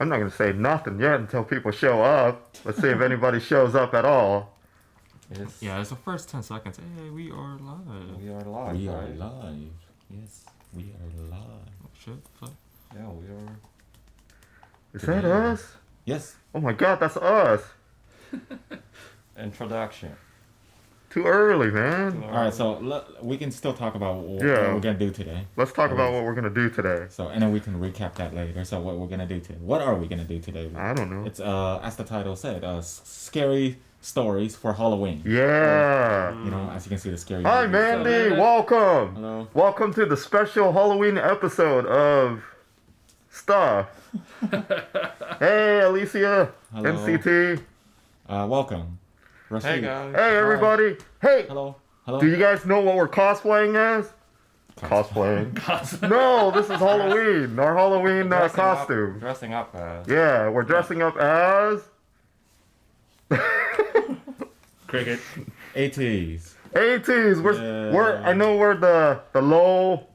I'm not gonna say nothing yet until people show up. Let's see if anybody shows up at all. Yes. Yeah, it's the first 10 seconds. Hey, we are live. We are live. We are right? live. Yes, we are live. Oh, shit. Fuck. Yeah, we are. Is that us? Yes. Oh my god, that's us. Introduction. Too early, man. All right, so we can still talk about what Yeah. we're gonna do today. Let's talk about what we're gonna do today. So, and then we can recap that later. So, what we're gonna do today? What are we gonna do today? I don't know. It's as the title said, scary stories for Halloween. Yeah. You know, as you can see, the scary. Hi, movies. Mandy. Welcome. Hello. Welcome to the special Halloween episode of Stuff. Hey, Alicia. Hello. NCT. Welcome. Rashid. Hey guys. Hey, everybody. Hey, Hello. Hello. do you guys know what we're cosplaying as? Cosplaying. No, this is Halloween. Our Halloween costume. Dressing up. Yeah, we're dressing up as Cricket. 80s. 80s. We're I know we're the low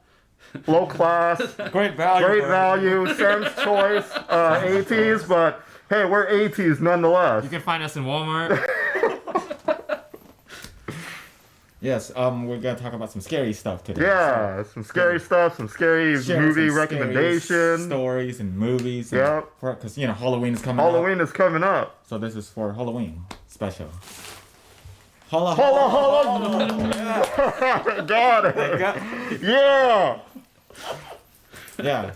class, Great value. great value, Sam's choice 80s, but hey, we're 80s nonetheless. You can find us in Walmart. Yes. We're gonna talk about some scary stuff today. Yeah, some scary stuff, some scary Share movie some scary recommendations. stories and movies. Yep. Because Halloween is coming up. Halloween is coming up. So this is for Halloween special. Holla Holla, holla! Got it. Yeah. Yeah.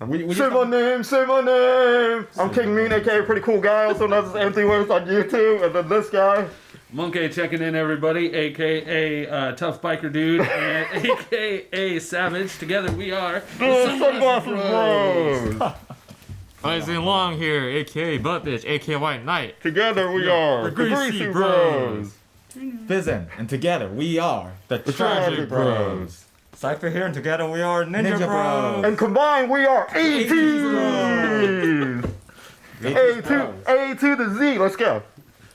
We Say my name, say my name. I'm King Mean, aka Pretty Cool Guy, also known as Anthony Williams on YouTube, and then this guy. Monkey checking in, everybody, aka Tough Biker Dude, and aka Savage. Together we are The Sunglasses Bros. Isaac Long here, aka Butt Bitch, aka White Knight. Together we are the Greasy Bros. Fizzin', and together we are the Tragic Bros. Cypher here, and together we are Ninja, Bros. And combined we are 80s. A to the Z. Let's go.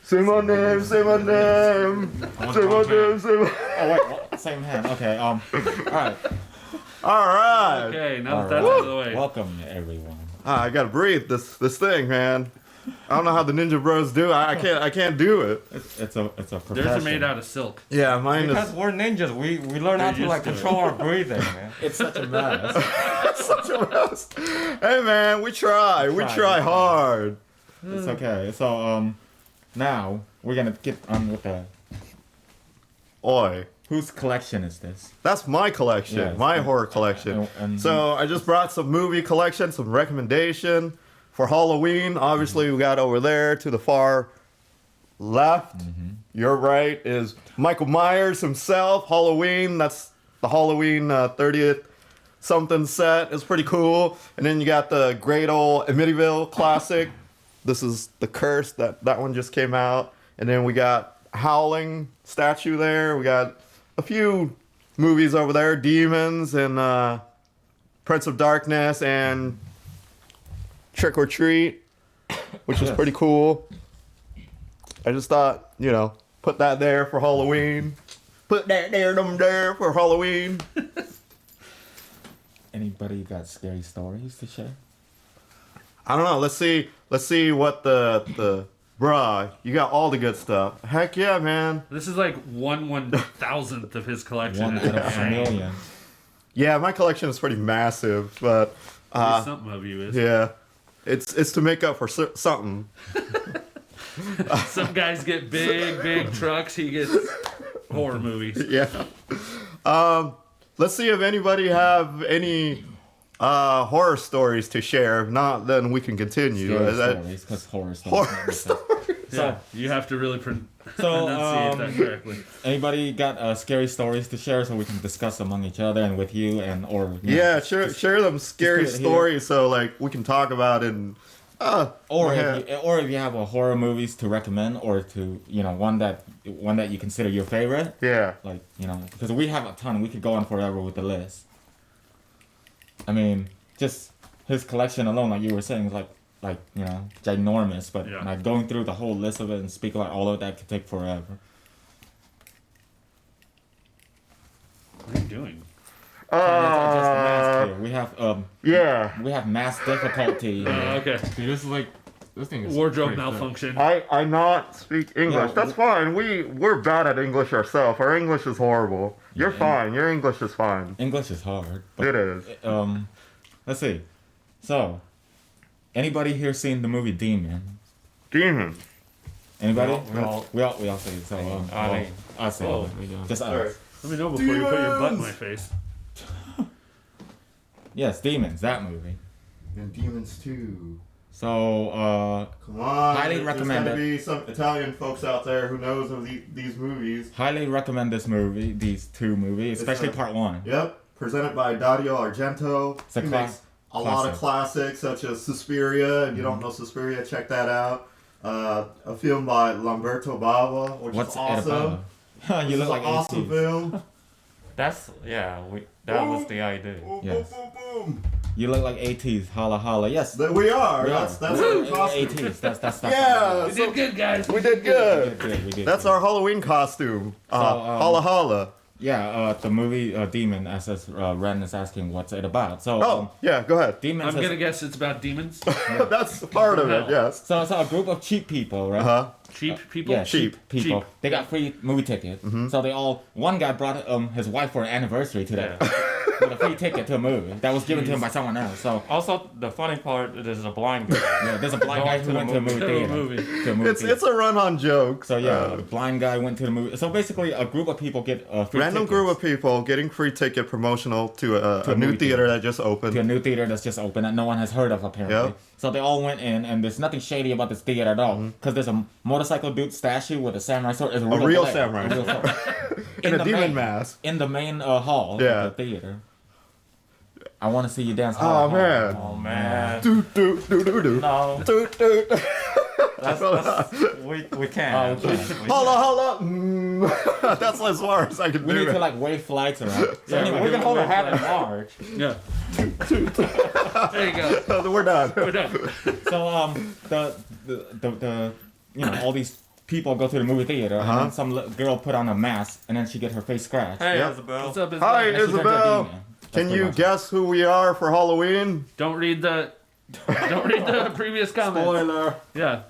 Say my name, say my name. Say my name, say my Oh wait, same hand. Okay. All right. Alright. Okay, now All that that's right. out of the way. Welcome everyone. I gotta breathe this thing, man. I don't know how the Ninja Bros do. I can't do it. It's a profession. Theirs are made out of silk. Yeah, mine Because is we're ninjas, we learn how to used like to it. control our breathing, man. It's such a mess. such a mess. Hey man, we try. We try hard. It's okay. So now we're gonna get on with the Oi. whose collection is this? That's my collection, Yes. my horror collection. And- So I just brought some movie collection, some recommendation for Halloween. Obviously, we got over there to the far left. Your right is Michael Myers himself. Halloween. That's the Halloween 30th something set. It's pretty cool. And then you got the great old Amityville classic. This is The Curse. That one just came out. And then we got Howling statue there. We got a few movies over there, Demons and Prince of Darkness and Trick or Treat, which is pretty cool. I just thought, put that there for Halloween. Put that there for Halloween. Anybody got scary stories to share? I don't know. Let's see what the bruh. You got all the good stuff. Heck yeah, man. This is like 1/1000th of his collection. One out of a million. Yeah, my collection is pretty massive, but At least something of you is. yeah, it's to make up for something. Some guys get big trucks. He gets horror movies. Yeah. Let's see if anybody have any horror stories to share. If not, then we can continue. Scary stories, because horror stories. Horror stories. Yeah, you have to really So, pronunciate that correctly. Anybody got scary stories to share so we can discuss among each other and with you or Yeah, share them scary put it here. stories so like we can talk about it and or yeah. if you have a horror movies to recommend or to one that you consider your favorite, yeah. like because we have a ton, we could go on forever with the list. I mean, just his collection alone, like you were saying, is like ginormous, but Yeah. like going through the whole list of it and speak about all of that could take forever. What are you doing? Just the mask here. We have Yeah. we have mass difficulty. Okay. Dude, this thing is Wardrobe pretty thick. malfunction. I not speak English. Yeah, That's fine. We're bad at English ourselves. Our English is horrible. You're Yeah. fine. Your English is fine. English is hard. But, It is. let's see. So, anybody here seen the movie Demon? Demon. Anybody? We all- we all see it. So, Ali. I see. Oh, We don't. Just us. Alright. Let me know before you put your butt in my Demons! face. Yes, Demons. That movie. And Demons 2. So, Come on. Highly there's recommend gotta it. be some Italian folks out there who knows of these movies. highly recommend this movie. These two movies, especially a- part one. Yep. Presented by Dario Argento. It's a He class- makes a lot of classics such as Suspiria. If you don't know Suspiria, check that out. A film by Lamberto Bava, which What's is it awesome. about? You This look is like an awesome 80s. film. That was the idea. Boom, Yes. boom, boom, boom. You look like 80s. Holla holla. Yes. That we are. We That's are. our costume. 80s. That's Yeah. We did good, guys. We did We good. did good. We did That's good. our Halloween costume. Holla holla. Yeah, the movie Demon, as Ren is asking, what's it about? So, Oh, yeah, go ahead. Demon I'm says, gonna guess it's about demons. That's part of it, yes. so it's a group of cheap people, right? Uh-huh. Cheap people. Yeah, cheap people. Cheap. They got free movie tickets. So they all, one guy brought his wife for an anniversary to that, with a free ticket to a movie that was given to him by someone else. So, Also, the funny part is a blind guy. yeah, there's a blind guy who went to a movie To a theater. movie. To a movie It's theater. a run-on joke. So yeah, the blind guy went to the movie. So basically, a group of people get free Random tickets group of people getting free ticket promotional to a new movie theater theater. that just opened. to a new theater that's just open that no one has heard of apparently. Yep. So they all went in, and there's nothing shady about this theater at all, because there's a motorcycle dude statue with a samurai sword. It's a real player, samurai. a real samurai. In a the demon main- mask. in the main hall Yeah. of the theater. I want to see you dance. Oh, man. Oh man. Do, do, do, do, do. No, Do, do. we can't. okay. Holla, holla. Mm. That's as far as I can We do need it. to like wave flags around. So anyway, We can hold our hat in March. Yeah. There you go. We're done. We're done. So the you know, all these people go to the movie theater, and then some girl put on a mask, and then she get her face scratched. Hey, Yep. Isabel. What's up, Hi, Isabel? And she turns into a Isabel. demon. That's Can pretty you much it. guess who we are for Halloween? Don't read the previous comments. Spoiler. Yeah.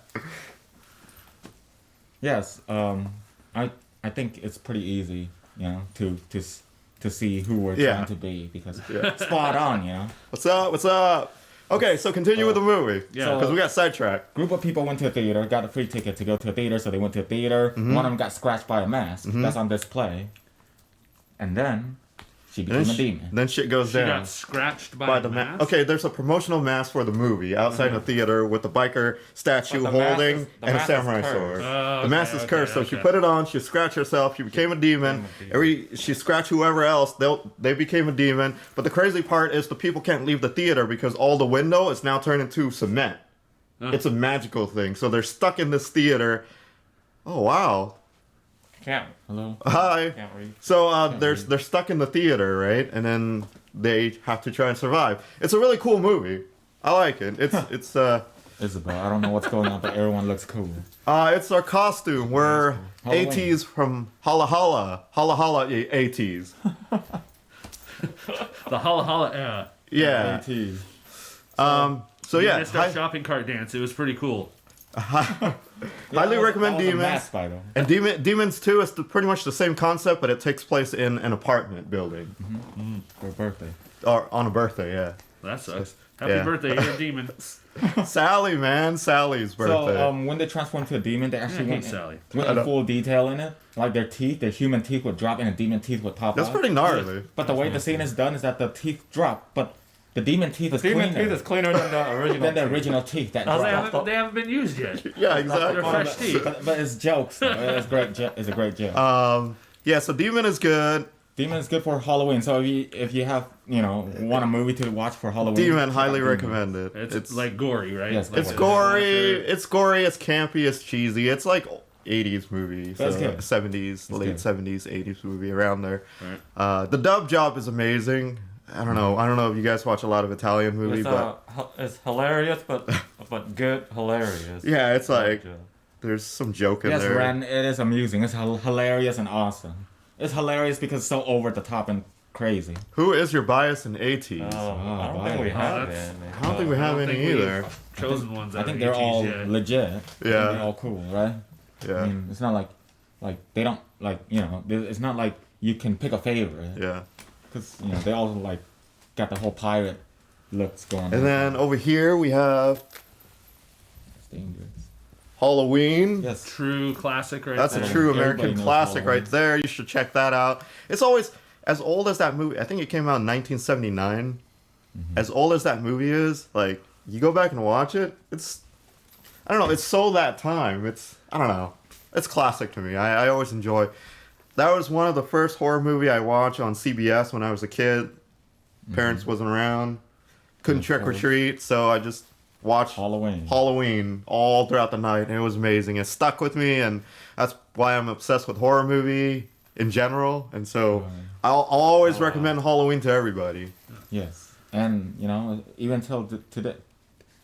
Yes, I think it's pretty easy, you know, to see who we're Yeah. trying to be, because Yeah. spot on, you know. What's up? What's up? Okay, so continue with the movie. Yeah. Because we got sidetracked. Group of people went to a theater, got a free ticket to go to a theater, so they went to a theater. Mm-hmm. One of them got scratched by a mask that's on display, and then she became a demon. Then shit goes She down. got scratched by, By the the mask. Okay, there's a promotional mask for the movie outside the theater with the biker statue But the mask holding is- the and a mask is samurai cursed. sword. Oh, The mask is okay, cursed, so okay, she okay. put it on. She scratched herself. She became a demon. She scratched whoever else. They became a demon. But the crazy part is the people can't leave the theater because all the window is now turned into cement. It's a magical thing. So they're stuck in this theater. Oh wow! Can't Hello. Hi. can't read. So they're stuck in the theater, right? And then they have to try and survive. It's a really cool movie. I like it. It's Isabel, I don't know what's going on, but everyone looks cool. it's our costume. We're Halloween. 80s from Holla Holla 80s. The holla holla era. Yeah. AT. So We yeah, missed our shopping cart dance. It was pretty cool. highly recommend That was a Demons. mask fight, though. And Demons 2 is pretty much the same concept, but it takes place in an apartment building For birthday. or on a birthday. Yeah. That sucks. Happy Yeah. birthday, you're a demon. Sally, man, Sally's birthday. So when they transformed to a demon, they I actually hate Sally. went in full detail in it. Like their teeth, their human teeth would drop and the demon teeth would pop That's out. pretty gnarly. But the way the scene is done is that the teeth drop, but the demon teeth is Demon cleaner teeth is cleaner than the original. than the teeth. original teeth that They drop. haven't been used yet. Yeah, They're exactly. fresh teeth. But it's jokes. Though. It's great. It's a great joke. Yeah, so Demon is good. Demon is good for Halloween. So if you have want a movie to watch for Halloween, Demon, check highly out Demon. recommend it. It's like gory, right? Yes, Like It's like gory. It's gory. It's campy. It's cheesy. It's like 80s movie, so That's good. 70s, late good. 70s, 80s movie around there. Right. The dub job is amazing. I don't know if you guys watch a lot of Italian movies, It's hilarious, but good hilarious. yeah, it's like Yeah. there's some joke in Yes, there. Ren, it is amusing. It's hilarious and awesome. It's hilarious because it's so over the top and crazy. Who is your bias in ATs? I don't think we bias. have that's- any. I don't think we have don't any think we've either. Chosen ones. I out think of they're ATs all yet. legit. I think Yeah. they're all cool, right? Yeah. I mean, it's not like they don't like it's not like you can pick a favorite Yeah. because they all like got the whole pirate looks going on. And then over here we have It's dangerous. Halloween. Yes. True classic right That's there. a true Everybody American knows classic Halloween. right there. You should check that out. It's always as old as that movie. I think it came out in 1979. As old as that movie is, like you go back and watch it, I don't know, it's so that time. I don't know. It's classic to me. I always enjoy. That was one of the first horror movie I watched on CBS when I was a kid. Parents wasn't around. Couldn't Of trick or course. treat, so I just watched Halloween all throughout the night, and it was amazing. It stuck with me, and that's why I'm obsessed with horror movie in general. And so Right. I'll always recommend Halloween to everybody. Yes, and even till today,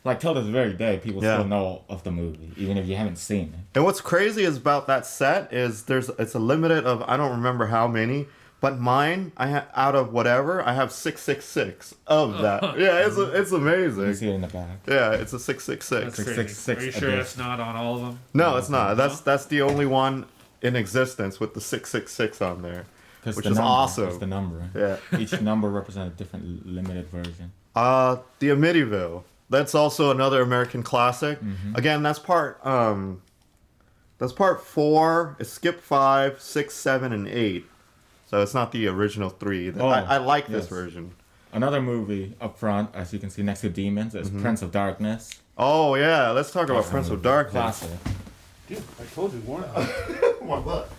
like till this very day, people Yeah. still know of the movie, even if you haven't seen it. And what's crazy is about that set is it's a limited of I don't remember how many, but mine out of whatever I have 666 of that. Yeah, it's You amazing. see it in the back. Yeah, it's a 666. That's crazy. 666 Are you sure edition. it's not on all of them? No, it's not. That's the only one in existence with the 666 on there. 'Cause Which the is number awesome. is the number. Yeah. Each number represents a different limited version. The Amityville. That's also another American classic. Again, that's part 4. It skipped 5, 6, 7, and 8. So it's not the original 3. Oh, I like this yes. version. Another movie up front, as you can see next to Demons, is Prince of Darkness. Oh yeah, let's talk about Prince of Darkness. Classic. Dude, I told you, warn My butt.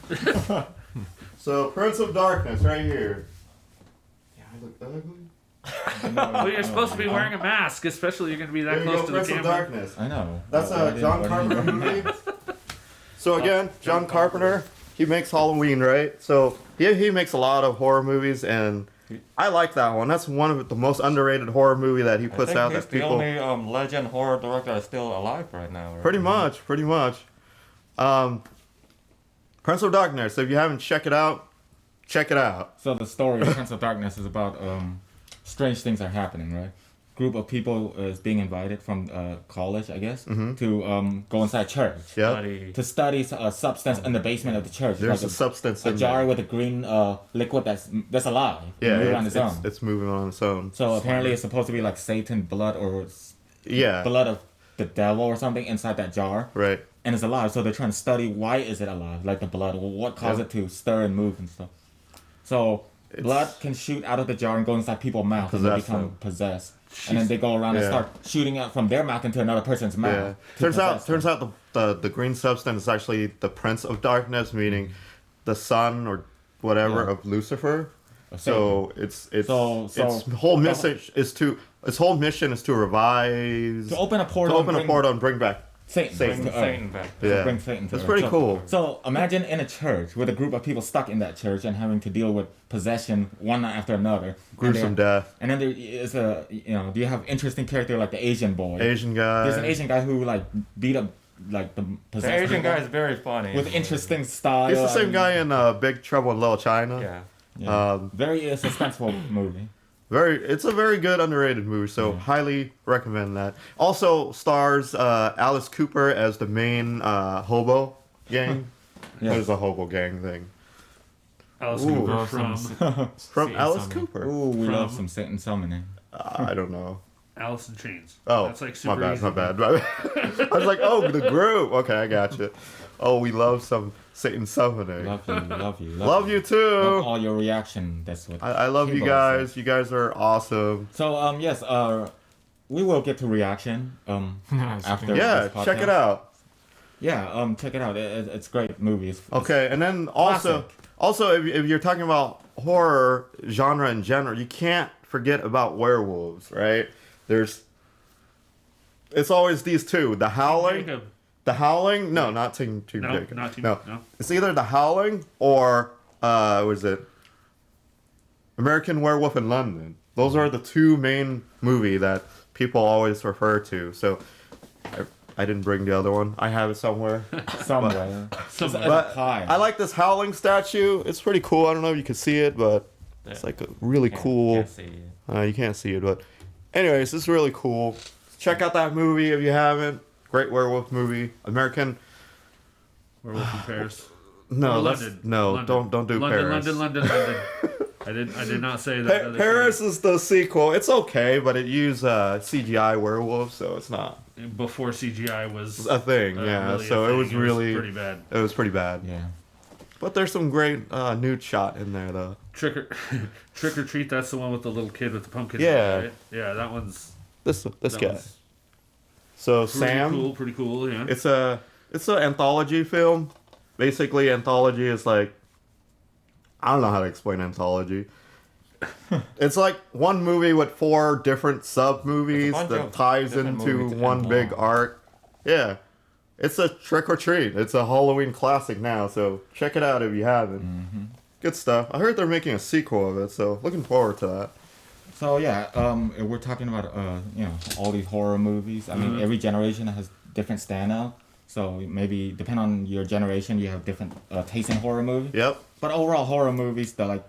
So Prince of Darkness, right here. Yeah, I look ugly. Well, you're supposed to be wearing a mask, especially you're going to be that There you close go, to the Prince of camera. Darkness. I know. That's Why a didn't- John why Carpenter didn't you- movie. So again, John Carpenter, he makes Halloween, right? So he makes a lot of horror movies, and I like that one. That's one of the most underrated horror movie that he I puts think out he's that the people. only legend horror director that's still alive right now. Right? Pretty much. Prince of Darkness. If you haven't checked it out, check it out. So the story of Prince of Darkness is about strange things are happening, right? Group of people is being invited from college, I guess, to go inside church Yeah. Bloody- to study a substance in the basement of the church. There's Like a substance a in jar there. with a green liquid that's alive. Yeah, moving on it's, its own. it's moving on its own. So apparently it's supposed to be like Satan blood or Yeah. blood of the devil or something inside that jar, Right. and it's alive. So they're trying to study why is it alive, like the blood, what caused Yeah. it to stir and move and stuff. So blood can shoot out of the jar and go inside people's mouth, and they Possess become them. possessed. And then they go around and Yeah. start shooting out from their mouth into another person's mouth. Yeah. to possess Turns them. out the green substance is actually the Prince of Darkness, meaning the son or whatever Yeah. of Lucifer. Satan. So it's So- its whole message is its whole mission is to revive, to open a to portal, open a and bring portal and bring back. Satan, Satan. to Bring Earth. Satan back. Yeah. Bring Satan to That's Earth. pretty So- cool. So imagine in a church with a group of people stuck in that church and having to deal with possession one after another. Gruesome and they're- death. And then there is do you have interesting character like the Asian boy? Asian guy. There's an Asian guy who like beat up like the The possessed Asian people guy is very funny. with interesting style. He's the same and- guy in Big Trouble in Little China. Yeah. Yeah. Um, Very suspenseful movie. It's a very good underrated movie, so highly recommend that. Also stars Alice Cooper as the main hobo gang. Yeah. There's a hobo gang thing Alice Ooh. Cooper Oh, from from Satan Alice summoning. Cooper. Ooh, we From- love some Satan summoning. I don't know. Alice in Chains. Oh, That's like super my bad, easy. my bad. I was like, oh, the group. Okay, I got you. Oh, we love some Satan summoning. Love you, love you, Love you Love too. all your reaction. That's what. I love you People guys. You guys are awesome. So yes, we will get to reaction after. Yeah, this check it podcast. out. Yeah, check it out. It's great movies. Okay, and then Classic. also if you're talking about horror genre in general, you can't forget about werewolves, right? It's always these two, The Howling. Jacob. The Howling? No, not Team No, Jacob. not Team- No. no. It's either The Howling or what is it? American Werewolf in London. Those are the two main movie that people always refer to. So I didn't bring the other one. I have it somewhere. Somewhere. Somewhere. It's But pie. I like this Howling statue. It's pretty cool. I don't know if you can see it, but It's like a really cool. Can't see it. You can't see it, but anyways, it's really cool. Check out that movie if you haven't. Great werewolf movie. American. Werewolf in Paris. No, Or that's London. no. London. Don't do London, Paris. London. I did not say that. other Paris is the sequel. It's okay, but it used CGI werewolves, so it's not thing. Before CGI was a thing. Yeah, really a so it thing. was really pretty bad. It was pretty bad. Yeah. But there's some great nude shot in there though. Trick or Treat. That's the one with the little kid with the pumpkin. Yeah. Right? Yeah, that one's. This that guy. one's So pretty Sam, Pretty cool. Yeah. it's an anthology film. Basically, anthology is like, I don't know how to explain anthology. It's like one movie with 4 different sub movies It's a bunch that of ties different into movies one and big long. arc. Yeah, it's a Trick or Treat. It's a Halloween classic now, so check it out if you haven't. Mm-hmm. Good stuff. I heard they're making a sequel of it, so looking forward to that. So yeah, we're talking about all these horror movies. I mean, every generation has different standout. So maybe depending on your generation, you have different taste in horror movies. Yep. But overall, horror movies, they're like,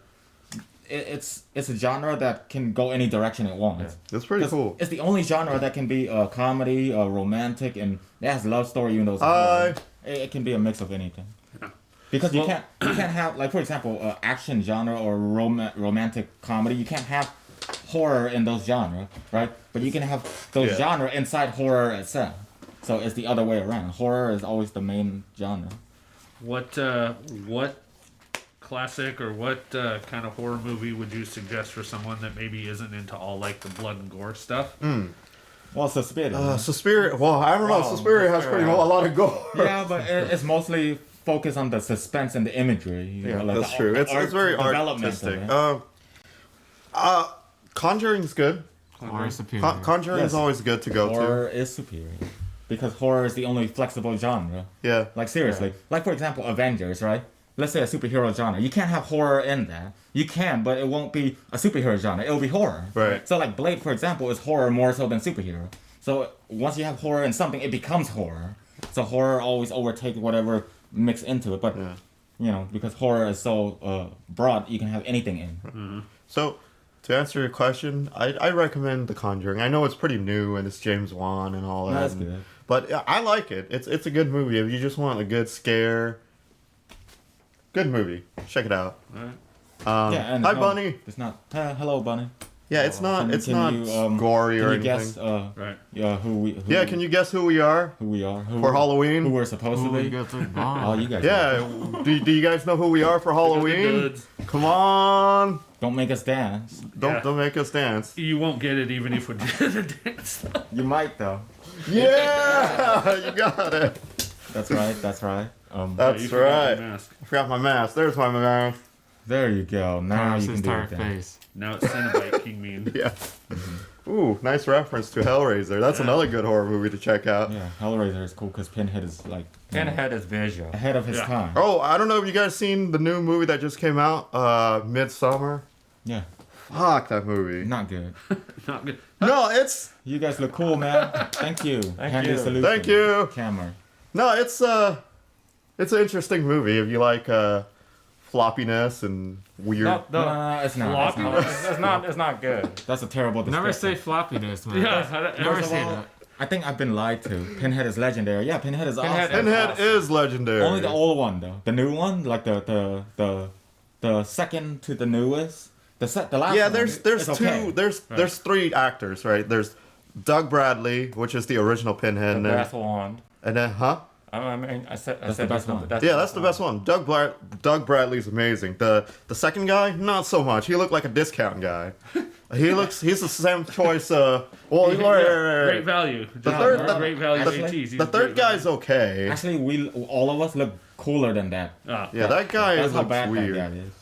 it's a genre that can go any direction it wants. It's pretty 'Cause cool. It's the only genre that can be a comedy, romantic, and it has love story. Even though it's a Hi. horror. It can be a mix of anything. Because you can't have, like, for example, action genre or romantic comedy. You can't have horror in those genre, right? But you can have those Yeah. genre inside horror itself. So it's the other way around. Horror is always the main genre. What classic or what kind of horror movie would you suggest for someone that maybe isn't into all like the blood and gore stuff? Well, Suspiria. Suspiria. Well, I don't know. Oh, Suspiria has pretty a lot of gore. Yeah, but it's mostly focused on the suspense and the imagery. You know, like That's the true. It's very development of artistic. it. Conjuring's good. Or superior. Conjuring is Yes. always good to go Horror is superior. Because horror is the only flexible genre. to. Yeah. Like, seriously. Like, for example, Avengers, right? Let's say a superhero genre. You can't have horror in that. You can, but it won't be a superhero genre. It'll be horror. Right. So, like, Blade, for example, is horror more so than superhero. So, once you have horror in something, it becomes horror. So, horror always overtakes whatever mix into it. But, Yeah. because horror is so broad, you can have anything in. So, to answer your question, I recommend The Conjuring. I know it's pretty new and it's James Wan and all that. That's good. But yeah, I like it. It's a good movie. If you just want a good scare, good movie. Check it out. Alright. Yeah, and Hi, no, Bunny. It's not. Hello, Bunny. Yeah, it's not. Can- It's can not you, gory or Can you anything. guess? Right. Yeah, who Yeah, can you guess who we are Who we are? Who for Halloween? Who we're supposed Ooh, to you be? got the Oh, bomb. you guys. Yeah. do you guys know who we are for Halloween? Goods. Come on. Don't make us dance. Don't make us dance. You won't get it even if we did the dance. You might though. Yeah, you got it. That's right. That's right. That's You forgot right. the mask. I forgot my mask. There's my mask. There you go. Now Across you his can do entire it. Then. face. Now it's Cenobite King Mean. Yeah. Ooh, nice reference to Hellraiser. That's another good horror movie to check out. Yeah, Hellraiser is cool because Pinhead is like Pinhead is visual. ahead of his Yeah. time. Oh, I don't know if you guys seen the new movie that just came out, Midsummer. Yeah, Fuck that movie. not good. Not good. No, it's You guys look cool, man. Thank you. Handy you. solution. Thank you. Camera. no, it's an interesting movie if you like floppiness and weird. No, it's not. Floppy? It's not good. That's a terrible description. Never say floppiness, man. Yeah. Never First of say all, that. I think I've been lied to. Pinhead is legendary. Yeah, Pinhead is awesome. Pinhead is legendary. Only the old one though. The new one, like the second to the newest. The last Yeah, one. there's it's okay. two. There's 3 actors, right? There's Doug Bradley, which is the original Pinhead, The and then, best one. and then I mean, I said the best one. yeah, that's the best one. Doug Bradley's amazing. The second guy, not so much. He looked like a discount guy. He's the same choice. Well, Great value. Great value Actually, ATs. He's the great third guy's value. okay. Actually, all of us look cooler than that. Yeah, that guy That's is how bad weird. that guy is.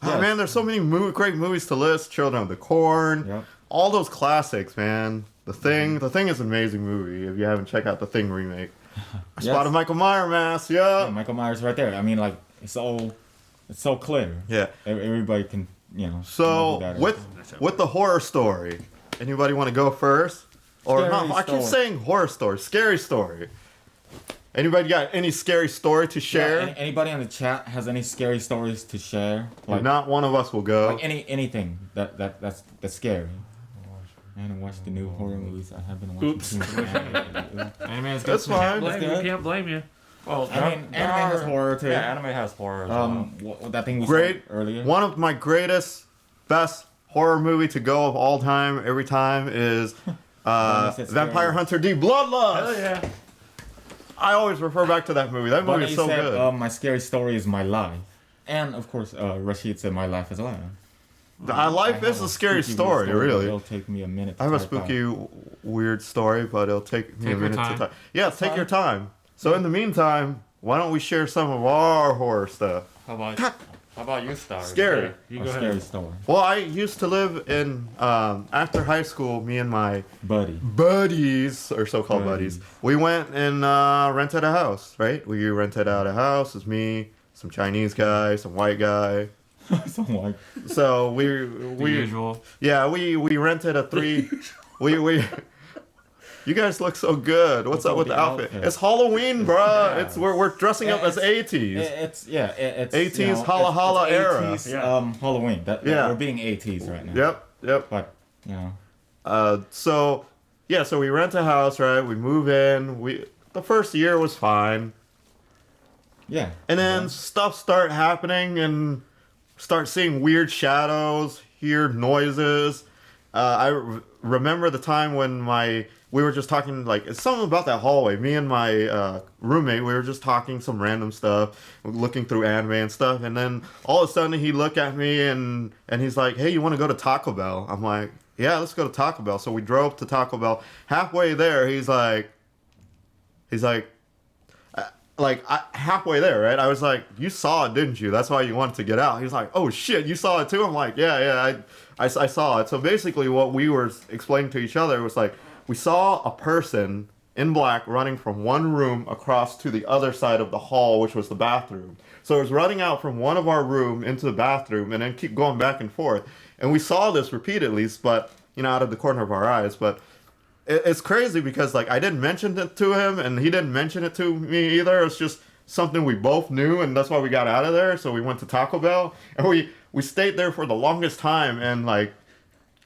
Oh, man, there's so many great movies to list. Children of the Corn, Yep. all those classics, man. The Thing is an amazing movie. If you haven't checked out the Thing remake, I Yes. spotted Michael Myers mask. Yeah, Yeah, Michael Myers right there. I mean, like it's so clear. yeah. Everybody can, know So who that is. with the horror story, anybody want to go first? Or Scary no, I keep story. saying horror story, scary story. Anybody got any scary story to share? Yeah, anybody in the chat has any scary stories to share? Like Not one of us will go. like anything that's scary. I haven't watched the new horror movies. I have been watching Oops. too much anime. Anime is That's good. fine. Blame you. good. Can't blame you. Well, I mean, anime has horror too. Yeah, anime has horror as well. That thing we Great. saw earlier. One of my greatest, best horror movie to go of all time, every time, is Unless it's Vampire scary. Hunter D Bloodlust. Hell yeah. I always refer back to that movie. That But movie you is so said, good. my scary story is my life, and of course, Rashid said my life as well. Life is a scary story, but really. It'll take me a minute. I have a type out. spooky, weird story, but it'll take me Take a your minute to time. type. Yeah, take your time. So in the meantime, why don't we share some of our horror stuff? How about you, Star? Scary. You A go scary ahead. story, Well, I used to live in, after high school, me and my buddy. buddies, or so-called buddies, we went and rented a house, right? We rented out a house. It was me, some Chinese guy, some white guy. Someone. So The we usual. yeah, we rented a three. we You guys look so good. What's up with the outfit? It's Halloween, bruh. Yeah. It's we're dressing up as 80s. It's 80s holla holla era. 80s, Yeah. Halloween. Yeah. We're being 80s right now. Yep. But you know, So we rent a house, right? We move in. The first year was fine. yeah. And then stuff start happening and start seeing weird shadows, hear noises. Remember the time when we were just talking, like, it's something about that hallway. Me and my roommate, we were just talking some random stuff, looking through anime and stuff. And then all of a sudden he looked at me and he's like, hey, you want to go to Taco Bell? I'm like, yeah, let's go to Taco Bell. So we drove to Taco Bell. Halfway there, he's like, halfway there, right? I was like, you saw it, didn't you? That's why you wanted to get out. He's like, oh shit, you saw it too? I'm like, yeah, I saw it. So basically what we were explaining to each other was like, we saw a person in black running from one room across to the other side of the hall, which was the bathroom. So it was running out from one of our room into the bathroom and then keep going back and forth. And we saw this repeatedly, but, out of the corner of our eyes. But it's crazy because, like, I didn't mention it to him and he didn't mention it to me either. It's just something we both knew, and that's why we got out of there. So we went to Taco Bell and we stayed there for the longest time. And, like,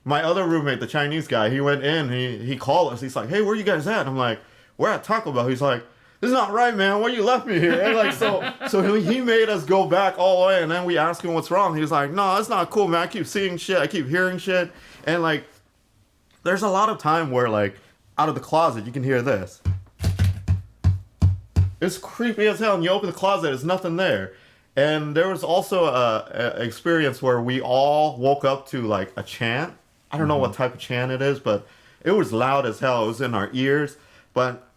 my other roommate, the Chinese guy, he went in, he called us. He's like, hey, where you guys at? I'm like, we're at Taco Bell. He's like, this is not right, man. Why you left me here? And like, so he made us go back all the way, and then we asked him what's wrong. He's like, no, it's not cool, man. I keep seeing shit. I keep hearing shit. And like, there's a lot of time where, like, out of the closet, you can hear this. It's creepy as hell, and you open the closet, there's nothing there. And there was also a experience where we all woke up to, like, a chant. I don't know what type of chant it is, but it was loud as hell. It was in our ears. But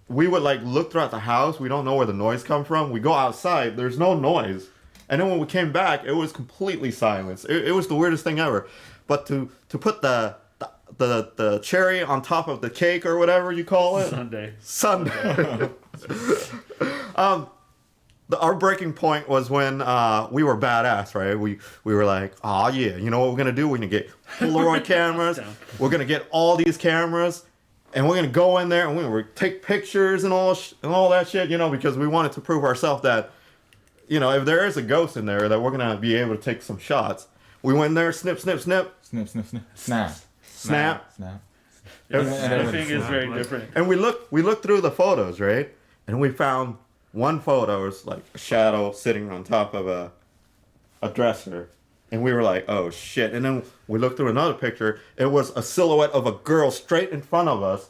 we would, like, look throughout the house. We don't know where the noise comes from. We go outside. There's no noise. And then when we came back, it was completely silence. It was the weirdest thing ever. But to put the cherry on top of the cake or whatever you call it. Sunday. Our breaking point was when we were badass, right? We were like, oh yeah, you know what we're gonna do? We're gonna get Polaroid cameras. We're gonna get all these cameras, and we're gonna go in there and we're gonna take pictures and all that shit, because we wanted to prove ourselves that, if there is a ghost in there, that we're gonna be able to take some shots. We went in there, snip, snip, snip, Snip, snip, snip. Snap. snap, Snap. Sniffing is very different. and we looked through the photos, right? And we found one photo was like a shadow sitting on top of a dresser. And we were like, oh shit. And then we looked through another picture. It was a silhouette of a girl straight in front of us.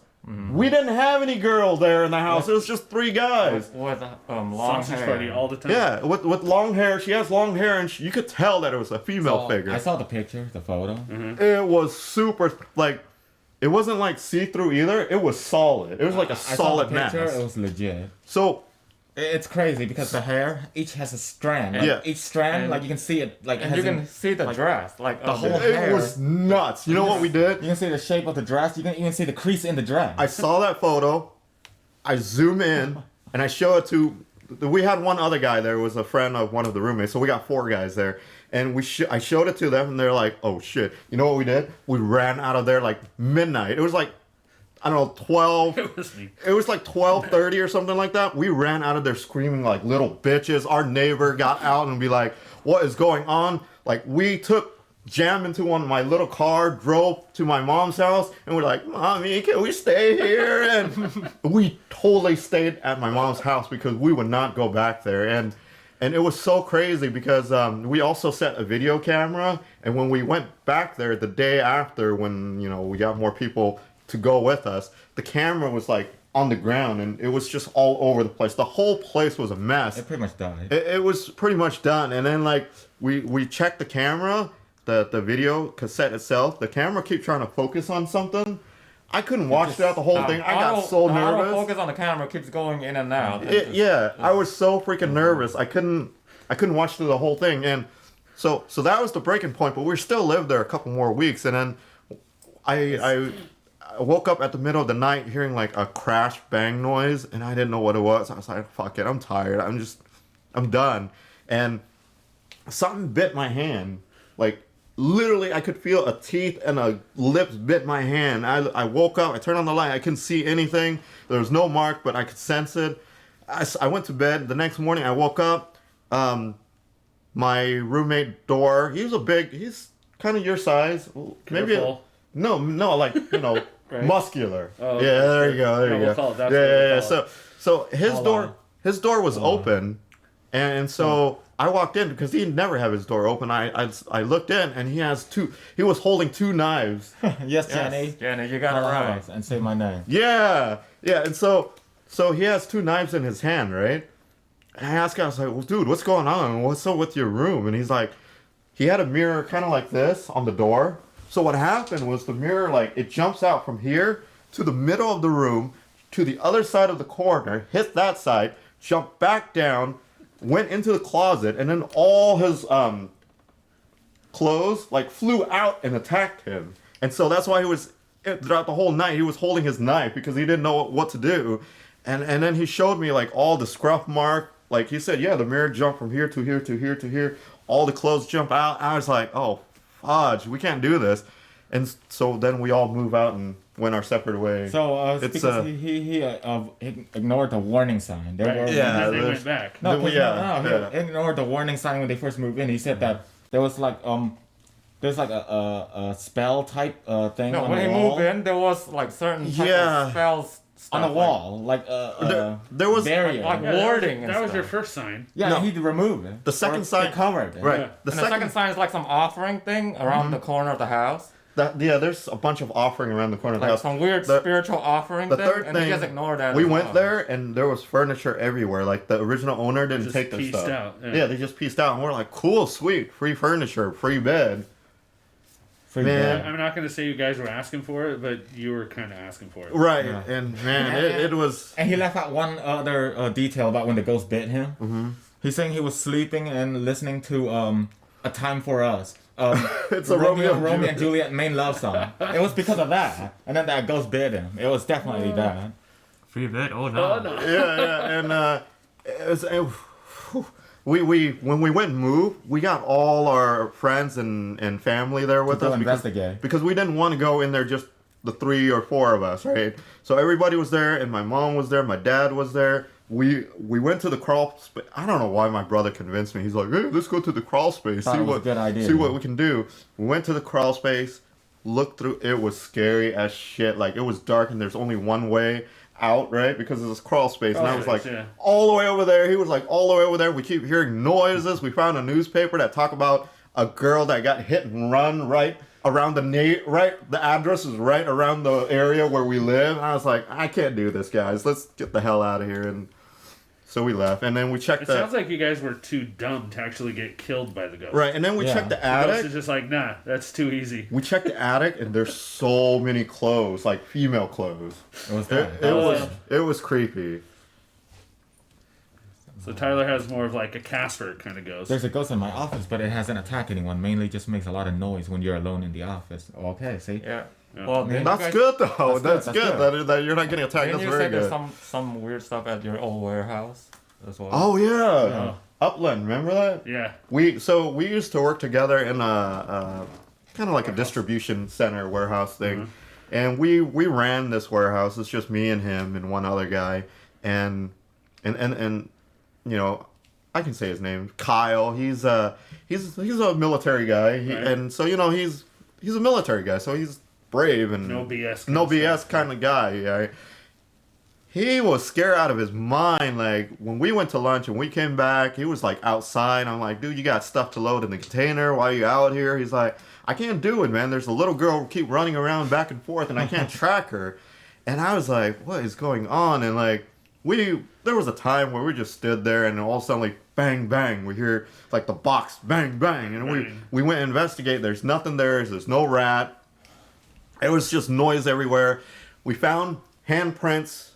We didn't have any girls there in the house. It was just three guys. With long Sausage hair. party all the time. Yeah, with long hair. She has long hair, and you could tell that it was a female figure. I saw the picture, the photo. It was super, like, it wasn't like see-through either. It was solid. It was like a I saw the solid picture. mass. It was legit. So It's crazy because the hair each has a strand. Like, Yeah. Each strand, And- like you can see it, like it And has you can see the dress, like the whole it hair. was nuts. You know what we did? You can see the shape of the dress. You can even see the crease in the dress. I saw that photo. I zoom in and I show it to. We had one other guy there. It was a friend of one of the roommates. So we got four guys there, and I showed it to them, and they're like, "Oh shit!" You know what we did? We ran out of there like midnight. It was like I don't know, 12. It was me. It was like 12:30 or something like that. We ran out of there screaming like little bitches. Our neighbor got out and be like, "What is going on?" Like we jammed into my little car, drove to my mom's house, and we're like, "Mommy, can we stay here?" And we totally stayed at my mom's house because we would not go back there. And it was so crazy because we also set a video camera, and when we went back there the day after, when we got more people to go with us, the camera was like on the ground and it was just all over the place. The whole place was a mess. It pretty much died. It was pretty much done. And then like we checked the camera, the video cassette itself. The camera kept trying to focus on something. I couldn't watch throughout the whole thing. I got so nervous. Focus on the camera keeps going in and out. Yeah, I was so freaking nervous. I couldn't watch through the whole thing. And so that was the breaking point. But we still lived there a couple more weeks. And then I woke up at the middle of the night hearing like a crash bang noise, and I didn't know what it was. I was like, fuck it, I'm tired. I'm done. And something bit my hand. Like literally I could feel a teeth and a lips bit my hand. I woke up, I turned on the light, I couldn't see anything. There was no mark, but I could sense it. I went to bed. The next morning I woke up. My roommate door, he's kind of your size. Maybe Careful. No, like, Right. muscular. Oh, yeah, there you go. There you we'll go. call it- that's yeah, what we'll yeah, call So his Hold door, on. his door was open, and so I walked in because he never had his door open. I looked in, and he was holding two knives. Yes, Jenny. Jenny, you got it right. And say my name. Yeah, and so he has two knives in his hand, right? And I asked him, I was like, well, dude, what's going on? What's up with your room? And he's like, he had a mirror kind of like this on the door. So what happened was the mirror, like, it jumps out from here to the middle of the room, to the other side of the corner, hit that side, jumped back down, went into the closet, and then all his clothes, like, flew out and attacked him. And so that's why throughout the whole night, he was holding his knife because he didn't know what to do. And then he showed me, like, all the scruff mark. Like, he said, yeah, the mirror jumped from here to here to here to here. All the clothes jump out. I was like, oh, fudge, we can't do this. And so then we all move out and went our separate ways. So it's It's, because he ignored the warning sign. There Right. were Yeah, And then they there's- went back. no, 'cause Yeah, he ignored the warning sign when they first moved in. He said that there was like there's like a spell type thing No, on when the he wall. moved in, there was like certain type Yeah. of spells On the wall, like there was barrier. like Yeah, warding and that was your stuff. first sign. yeah, No. he removed it. The second Or sign- they covered it. right. Yeah. The And the second sign is like some offering thing around the corner of the house. there's a bunch of offering around the corner of the Like house. some weird The- spiritual offering The thing. third And thing, he just ignored that. we as went well. there and there was furniture everywhere. Like the original owner didn't Just take their pieced stuff. out, yeah. Yeah, they just pieced out, and we're like, cool, sweet, free furniture, free bed. Free Man. bed. I'm not going to say you guys were asking for it, but you were kind of asking for it. Right, Yeah. and man, it was. And he left out one other detail about when the ghost bit him. Mm-hmm. He's saying he was sleeping and listening to "A Time for Us." It's a Romeo and Romeo and Juliet main love song. It was because of that, and then that ghost bit him. It was definitely that. Free bed? Oh no. Oh, no. Yeah, and we when we went and moved, we got all our friends and family there with go us investigate. because we didn't want to go in there just the 3 or 4 of us, right? So everybody was there, and my mom was there, my dad was there. We went to the crawl space. I don't know why my brother convinced me. He's like, hey, let's go to the crawl space. Thought it was a good idea. See what we can do. We went to the crawl space, looked through. It was scary as shit. Like, it was dark, and there's only one way out, right? Because of this crawl space. And I was like, Yeah. all the way over there. He was like, all the way over there. We keep hearing noises. We found a newspaper that talked about a girl that got hit and run right around the address is right around the area where we live. And I was like, I can't do this, guys. Let's get the hell out of here. And so we left. And then we checked It the sounds like you guys were too dumb to actually get killed by the ghost. right. And then we Yeah. checked the The ghost attic. is just like, nah, that's too easy. We checked the attic, and there's so many clothes, like female clothes. It was It, that. it was creepy. So Tyler has more of like a Casper kind of ghost. There's a ghost in my office, but it hasn't attacked anyone. Mainly just makes a lot of noise when you're alone in the office. Okay, see? Yeah. Yeah. Well, then That's you guys, good though. That's That's good. good. That you're not getting attacked. Didn't That's you very say there's good. some weird stuff at your old warehouse as well? Oh yeah. Oh. Upland. Remember that? Yeah. We used to work together in a kind of like a distribution center warehouse thing, And we ran this warehouse. It's just me and him and one other guy, and you know, I can say his name, Kyle. He's a military guy, Right. and so you know he's a military guy, so he's brave and No BS. no BS stuff. kind of guy. Right? He was scared out of his mind. Like when we went to lunch and we came back, he was like outside. I'm like, dude, you got stuff to load in the container. Why are you out here? He's like, I can't do it, man. There's a little girl who keep running around back and forth, and I can't track her. And I was like, what is going on? And like there was a time where we just stood there, and all of a sudden, like bang bang, we hear like the box bang bang, and we went to investigate. There's nothing there. There's no rat. It was just noise everywhere. We found handprints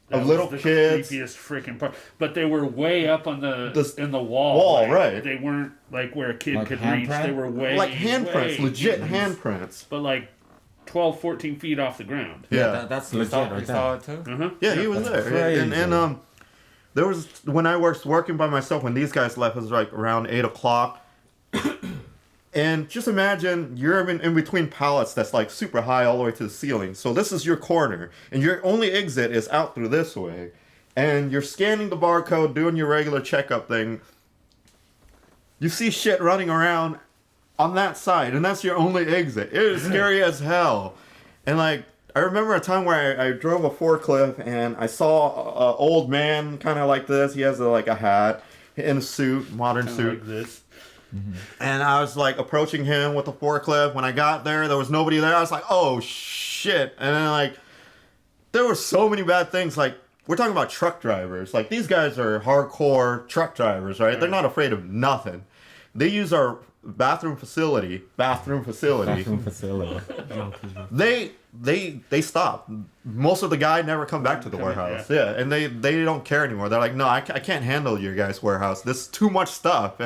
That of was little the kids. creepiest freaking part. But they were way up on in the wall. Wall, like, right. They weren't like where a kid Like could reach. handprint? They were way Like handprints, way legit in. handprints. But like 12, 14 feet off the ground. Yeah, that's You legit saw, right you saw there. it too? Uh-huh. yeah, he was That's there. And crazy. there was when I was working by myself when these guys left. It was like around 8 o'clock. And just imagine you're in between pallets that's like super high all the way to the ceiling. So this is your corner, and your only exit is out through this way. And you're scanning the barcode, doing your regular checkup thing. You see shit running around on that side, and that's your only exit. It is scary as hell. And like, I remember a time where I drove a forklift, and I saw an old man kind of like this. He has like a hat in a suit, modern Kinda suit. like this. And I was like approaching him with the forklift. When I got there was nobody there. I was like, oh shit. And then like, there were so many bad things. Like, we're talking about truck drivers. Like, these guys are hardcore truck drivers, right? They're not afraid of nothing. They use our bathroom facility. Bathroom facility. They stop. Most of the guy never come back to the warehouse. Yeah, and they don't care anymore. They're like, no, I can't handle your guys' warehouse. This is too much stuff.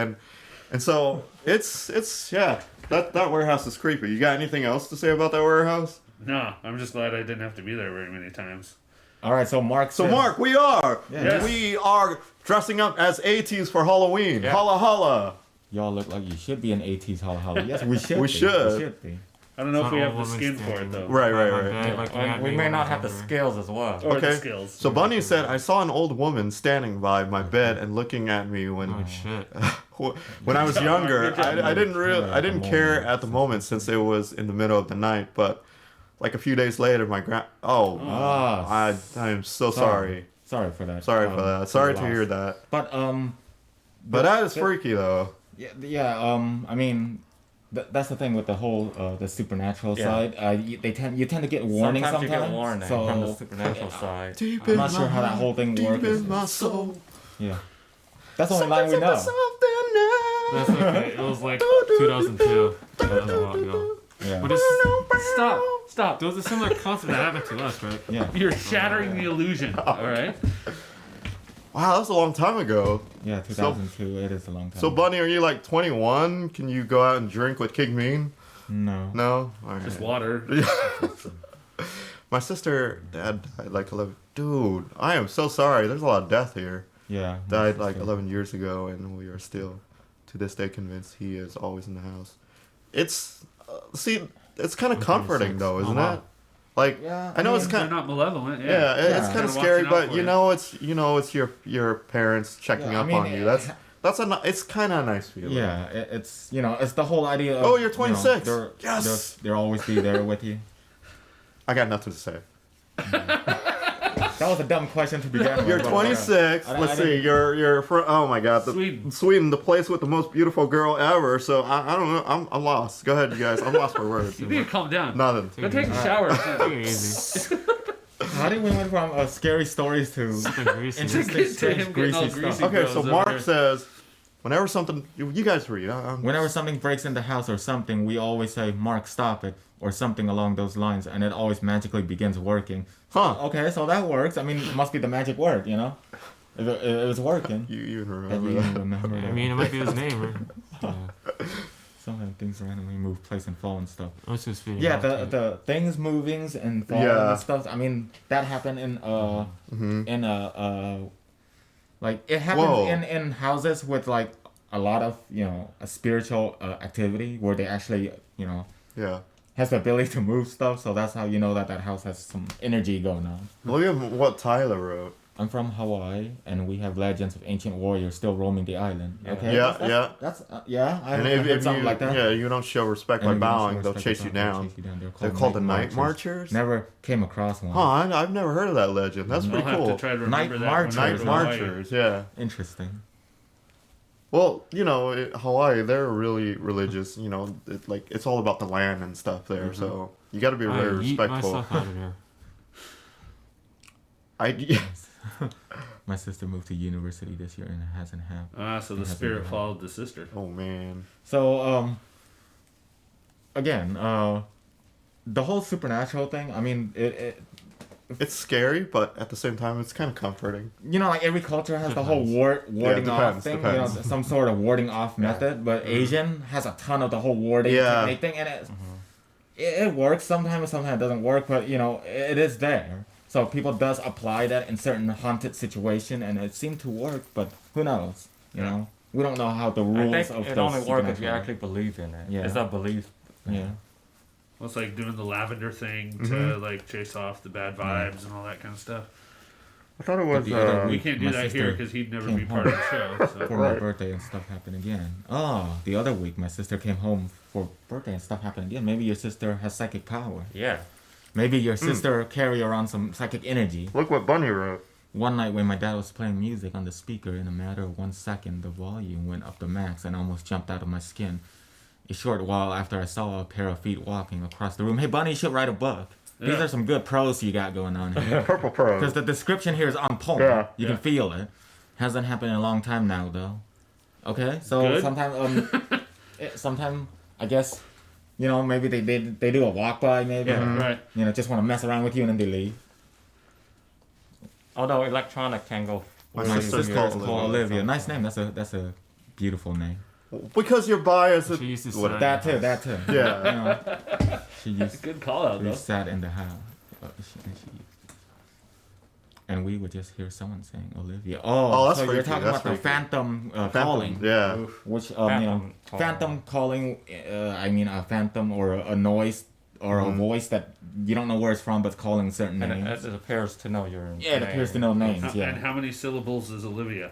And so it's yeah, that warehouse is creepy. You got anything else to say about that warehouse? No, I'm just glad I didn't have to be there very many times. All right, so Mark. So Mark, we are Yes. we are dressing up as ATs for Halloween. Yeah. Holla holla. Y'all look like you should be an 80s holla holla. Yes, we should. We be. should. We should be. I don't know if we have the All skin women for it though. Right. And we may not have the skills as well. Or the Okay. skills. So Bunny said, I saw an old woman standing by my bed and looking at me when Oh shit. when I was Good job, younger. Mark. Good job. I didn't care at the moment since it was in the middle of the night, but like a few days later my I am so sorry. Sorry for that. Sorry for that. Sorry to loss. hear that. But But that is freaky though. yeah. I mean, that's the thing with the whole the supernatural Yeah. side. You tend to get warning Sometimes sometimes. you get warning so from the supernatural side. Deep I'm not sure how that whole thing deep works. in my soul. Yeah, that's the only line we know. Something now. That's okay. It was like 2002. That was a while ago. Yeah. But it's, Stop. there was a similar concept that happened to us, right? Yeah. You're shattering the illusion. All right. Wow, that was a long time ago. Yeah. 2002. It is a long time. So Bunny, are you like 21? Can you go out and drink with King Mean? No. No? Alright. Just water. My sister died like 11. Dude, I am so sorry. There's a lot of death here. Yeah. Died like 11 years ago, and we are still, to this day, convinced he is always in the house. It's, see, it's kind of comforting though, isn't wow. it? Like, Yeah, I know I it's mean, kind They're of, not malevolent. yeah, Yeah. it's Yeah. kind of Kinda scary, watching out but for it's your parents checking Yeah, I up mean, on you. It's kind of a nice feeling. Yeah. It's it's the whole idea of. Oh, you're 26. They're, Yes. They'll always be there with you. I got nothing to say. That was a dumb question to begin with. You're but 26. I Let's see. didn't- You're from. Oh my God. Sweden. Sweden, the place with the most beautiful girl ever. So I don't know. I'm lost. Go ahead, you guys. I'm lost for words. You need to calm down. Nothing. Go take a shower. Take it easy. How did we went from scary stories to Something greasy. interesting, To strange, him getting all greasy greasy. stuff? Okay, so girls over Mark here. says, whenever something, you guys read. Whenever something breaks in the house or something, we always say, "Mark, stop it," or something along those lines, and it always magically begins working. Huh? Okay, so that works. I mean, it must be the magic word, you know? If it was working. You even And remember you that? remember I that. mean, it might be his name, right? Yeah. Sometimes things randomly move, place, and fall and stuff. I was just feeling. Yeah, bad. the things movings and falling Yeah. and stuff. I mean, that happened in like it happens Whoa. in houses with like a lot of a spiritual activity where they actually Yeah. has the ability to move stuff, so that's how you know that that house has some energy going on. Look at what Tyler wrote. I'm from Hawaii, and we have legends of ancient warriors still roaming the island. Yeah. Okay. Yeah, That's yeah. I And heard if something you, like that. yeah, you don't show respect by And if you don't show bowing, they'll respect chase you by bowing, down. they'll chase you down. They're called the Night Marchers? Never came across one. Huh, I've never heard of that legend. That's I'll pretty have cool. to try to remember Night that. when I Marchers. go Night to Hawaii. Marchers, yeah. Interesting. Well, you know, Hawaii, they're really religious. You know, it's all about the land and stuff there. So you got to be I very yeet respectful. myself out of there. My sister moved to university this year and it hasn't happened. So It the hasn't spirit happened. followed the sister. Oh man. So again, the whole supernatural thing. I mean, It's scary, but at the same time, it's kind of comforting. you know, like every culture has the whole Depends. warding off depends, thing. depends. You know, some sort of warding off method. But Asian has a ton of the whole warding Yeah. technique thing, and it works sometimes. Sometimes it doesn't work, but you know, it is there. So people does apply that in certain haunted situation, and it seemed to work. But who knows? You know, we don't know how the I rules think of it those only works if you supernatural- actually believe in it. Yeah. It's a belief. Yeah. Well, it's like doing the lavender thing to Mm-hmm. like chase off the bad vibes and all that kind of stuff. I thought it was. the other We week, can't do my that here sister because he'd never came be part of the show. So. for my birthday and stuff happened again. Oh, the other week my sister came home for birthday and stuff happened again. Maybe your sister has psychic power. Yeah. Maybe your sister carry around some psychic energy. Look what Bunny wrote. One night when my dad was playing music on the speaker, in a matter of 1 second, the volume went up to max and almost jumped out of my skin. A short while after I saw a pair of feet walking across the room. Hey, Bunny, you should write a book. These Yeah. are some good prose you got going on here. Purple Pro. Because the description here is on point. Yeah. You can feel it. Hasn't happened in a long time now, though. Okay, so Good. sometime I guess, you know, maybe they do a walk by, maybe. Yeah, right. You know, just want to mess around with you and then they leave. Although electronic can go. My My sister's sister's called called Olivia. Olivia. Nice name. That's a beautiful name. Because you're biased. She used to What- say- That too. You Yeah. know, she used Good call out we though. sat in the house. And we would just hear someone saying Olivia. Oh, that's so you're freaky, talking that's about the freaky. phantom Phantom, calling. Yeah. Which Phantom calling. phantom calling. I mean, a phantom or a noise or a voice that you don't know where it's from, but it's calling certain And names. it appears to know your Yeah, it name. appears to know names. And Yeah. how many syllables is Olivia?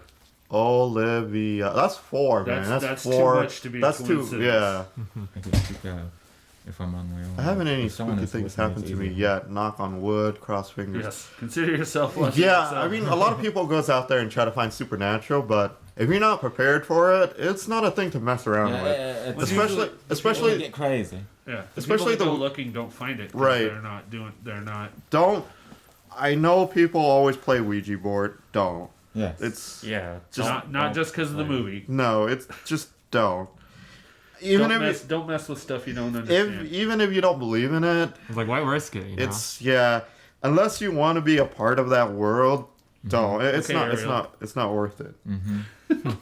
Olivia. That's 4, man. That's too four. much to be That's too. coincidence. Yeah. I can speak if I'm on my own. I haven't any If someone spooky is things listening, happen it's to me easier. yet. Knock on wood. Cross fingers. Yes. Consider yourself lucky. Yeah, yourself. I mean, a lot of people goes out there and try to find supernatural, but if you're not prepared for it, it's not a thing to mess around Yeah, with. it's Especially, Especially especially, get crazy. yeah. especially people that the- go looking don't find it. 'Cause Right. They're not doing. They're not. don't. I know people always play Ouija board. Don't. Yes. It's Yeah. Not just because of the movie. no. It's just don't. Even Don't mess with stuff you don't if understand. even if you don't believe in it, It's like, why risk it? You know? it's yeah. Unless you want to be a part of that world, don't. It's Okay, not. It's Ariel. not. It's not worth it.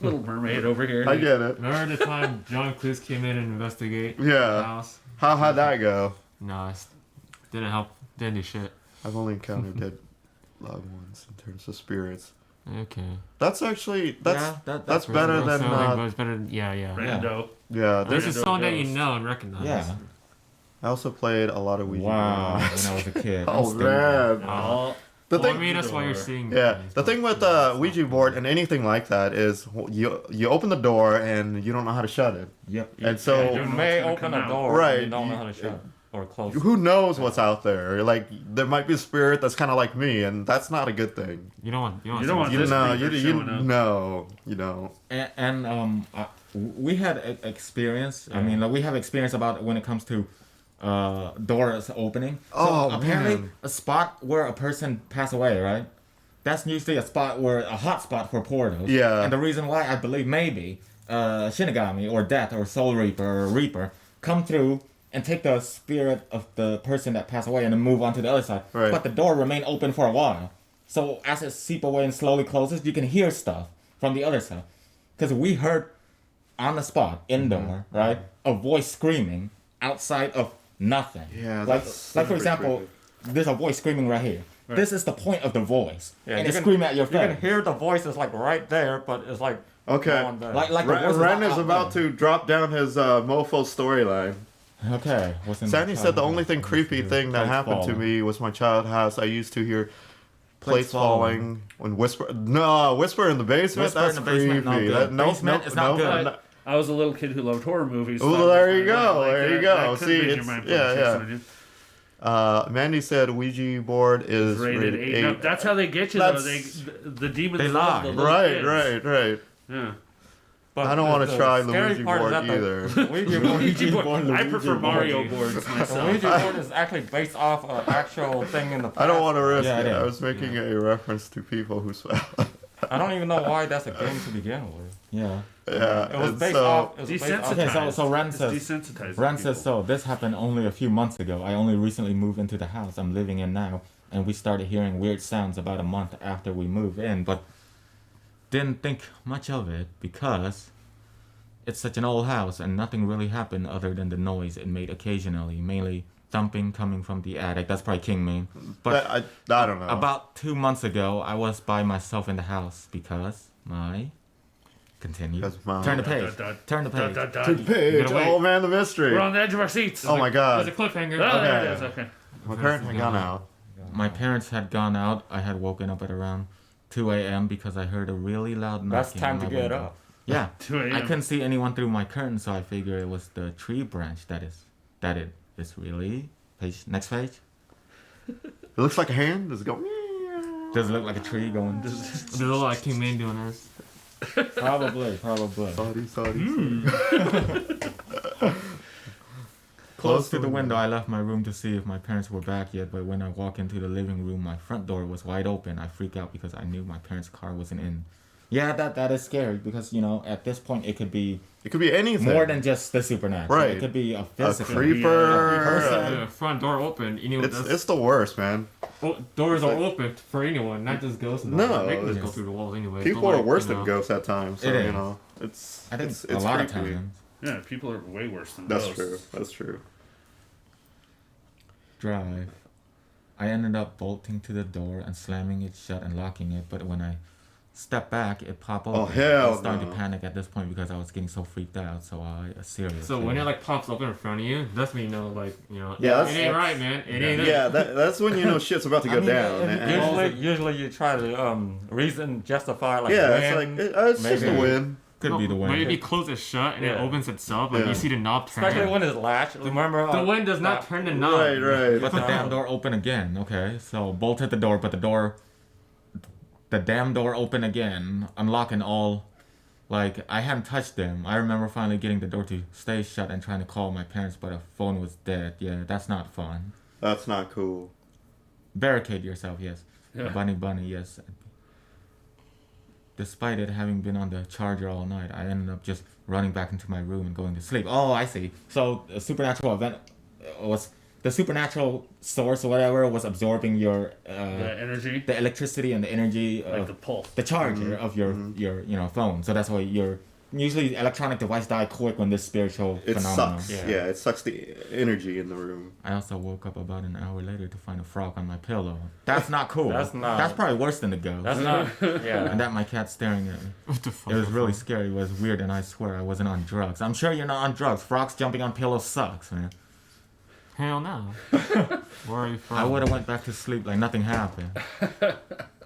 Little mermaid over here. I get it. Remember the time John Cleese came in and investigate the Yeah. house? How'd that go? No, it didn't help. Didn't do shit. I've only encountered dead loved ones in terms of spirits. Okay. That's actually Yeah, that's better than But it's better. Yeah. Rando. yeah. This This, is someone that you know and recognize. Yeah. I also played a lot of Ouija Wow. boards. When I was a kid. Oh I'm man. All The Well, I thing, mean, that's why you're seeing. yeah. things, The but- thing with Ouija board and anything like that is you open the door and you don't know how to shut it, Yep. and so Yeah, You know may what's gonna open come a out. door. Right, And you don't know you- how to shut or close. who knows what's out there? Like there might be a spirit that's kind of like me, and that's not a good thing. You don't want. You don't want You this know, creeper you showing up. no, you don't. And we had experience. I mean, we have experience about when it comes to doors opening. Oh, apparently man. a spot where a person passed away, right? That's usually a spot where a hot spot for portals. Yeah. And the reason why I believe maybe Shinigami or Death or Soul Reaper or Reaper come through and take the spirit of the person that passed away and then move on to the other side. Right. But the door remain open for a while. So as it seep away and slowly closes, you can hear stuff from the other side. Because we heard on the spot, indoor, right, a voice screaming outside of nothing. Yeah, Like that's for super example, there's a voice screaming right here. This is the point of the voice. Yeah, and you it can- scream at your You can face. hear the voice is like right there, but it's like Okay. no one there. Like the voice Ren is out about there. to drop down his mofo storyline. Okay. What's in Sandy said the only childhood thing house? creepy thing that Plates happened to falling. me was my child house. I used to hear plates Plates falling when whisper. No, whisper in the basement. Whisper in That's the basement, no creepy. good. Nope, Basement nope, is not nope, good. no. I was a little kid who loved horror movies. Ooh, so there that you was go, like there you that- go. that could've See, been your it's- mind yeah, playing yeah. tricks on you. Mandy said Ouija board is Rated 8. No, that's how they get you, though. The demons They love lie. the little Right. kids. Yeah. But I don't want to the try the scary Ouija part is board that the either. Ouija board, Ouija board. board, I Luigi prefer board. Mario boards the myself. Ouija board is actually based off an actual thing in the past. I don't want to risk Yeah, it. it I is. was making a reference to people who spell. I don't even know why that's a game to begin with. Yeah. Yeah, It was and based so off. It was based off Desensitized. Okay, so Ren It's says. desensitizing Ren people. says so. This happened only a few months ago. I only recently moved into the house I'm living in now, and we started hearing weird sounds about a month after we moved in, but didn't think much of it because it's such an old house and nothing really happened other than the noise it made occasionally, mainly thumping coming from the attic. That's probably King Ming. But I don't know. about 2 months ago, I was by myself in the house because my. Continue. Because my- Turn the page. Turn the page. Page, gotta wait. oh man, the mystery. We're on the edge of our seats. Oh my There's a god. cliffhanger. Oh, there Okay. it is. Okay. My parents had gone out. My parents had gone out. I had woken up at around 2 a.m. because I heard a really loud knocking. That's time on to my get window. up. Yeah. 2 a.m. I couldn't see anyone through my curtain, so I figured it was the tree branch that it is really. Next page. It looks like a hand. Does it go? Meow? Does it look like a tree going? They look like King Ming doing this. Probably. Sorry. Close to the window, I left my room to see if my parents were back yet, but when I walk into the living room, my front door was wide open. I freak out because I knew my parents' car wasn't in. Yeah, that is scary because, at this point, it could be It could be anything. more than just the supernatural. Right. It could be a a physical. creeper. person. The front door open. You know, It's the worst, man. doors are like- open for anyone, not just ghosts. And No, all that. They can just go it's- through the walls anyway. People But, are like, worse you than know, ghosts at times. So, It is. it's I think it's a lot creepy. of times. Yeah, people are way worse than That's ghosts. true. That's true. Drive. I ended up bolting to the door and slamming it shut and locking it, but when I stepped back, it popped open. Oh, hell I was starting no. to panic at this point because I was getting so freaked out, so serious. So when it like pops up in front of you, that's when you know, like, Yeah, it that's- ain't right, man. It ain't it. Yeah, that's when you know shit's about to go I mean, down. and And- Usually you try to reason justify like yeah, when, it's like it's just a maybe. win. could No, be the When wind. it closes shut and it Yeah. opens itself, like Yeah. you see the knob turn. especially when it's latched. Remember the wind does not that- turn the knob. Right. But the damn door open again. Okay, so bolted the door, but the damn door open again, unlocking all. Like I hadn't touched them. I remember finally getting the door to stay shut and trying to call my parents, but a phone was dead. Yeah, that's not fun. That's not cool. Barricade yourself, yes. Yeah. Bunny, yes. Despite it having been on the charger all night, I ended up just running back into my room and going to sleep. Oh, I see. So a supernatural event was the supernatural source or whatever was absorbing your The energy, the electricity and the energy like of the pulse. the charger of your phone. So that's why usually electronic device die quick when this spiritual It phenomenon. sucks. Yeah, it sucks the energy in the room. I also woke up about an hour later to find a frog on my pillow. That's not cool. That's not- That's probably worse than the ghost. That's not. Yeah. And that my cat staring at me. What the fuck? It was really scary. It was weird, and I swear I wasn't on drugs. I'm sure you're not on drugs. Frogs jumping on pillows sucks, man. Hell no. Where are you from? I would have went back to sleep like nothing happened.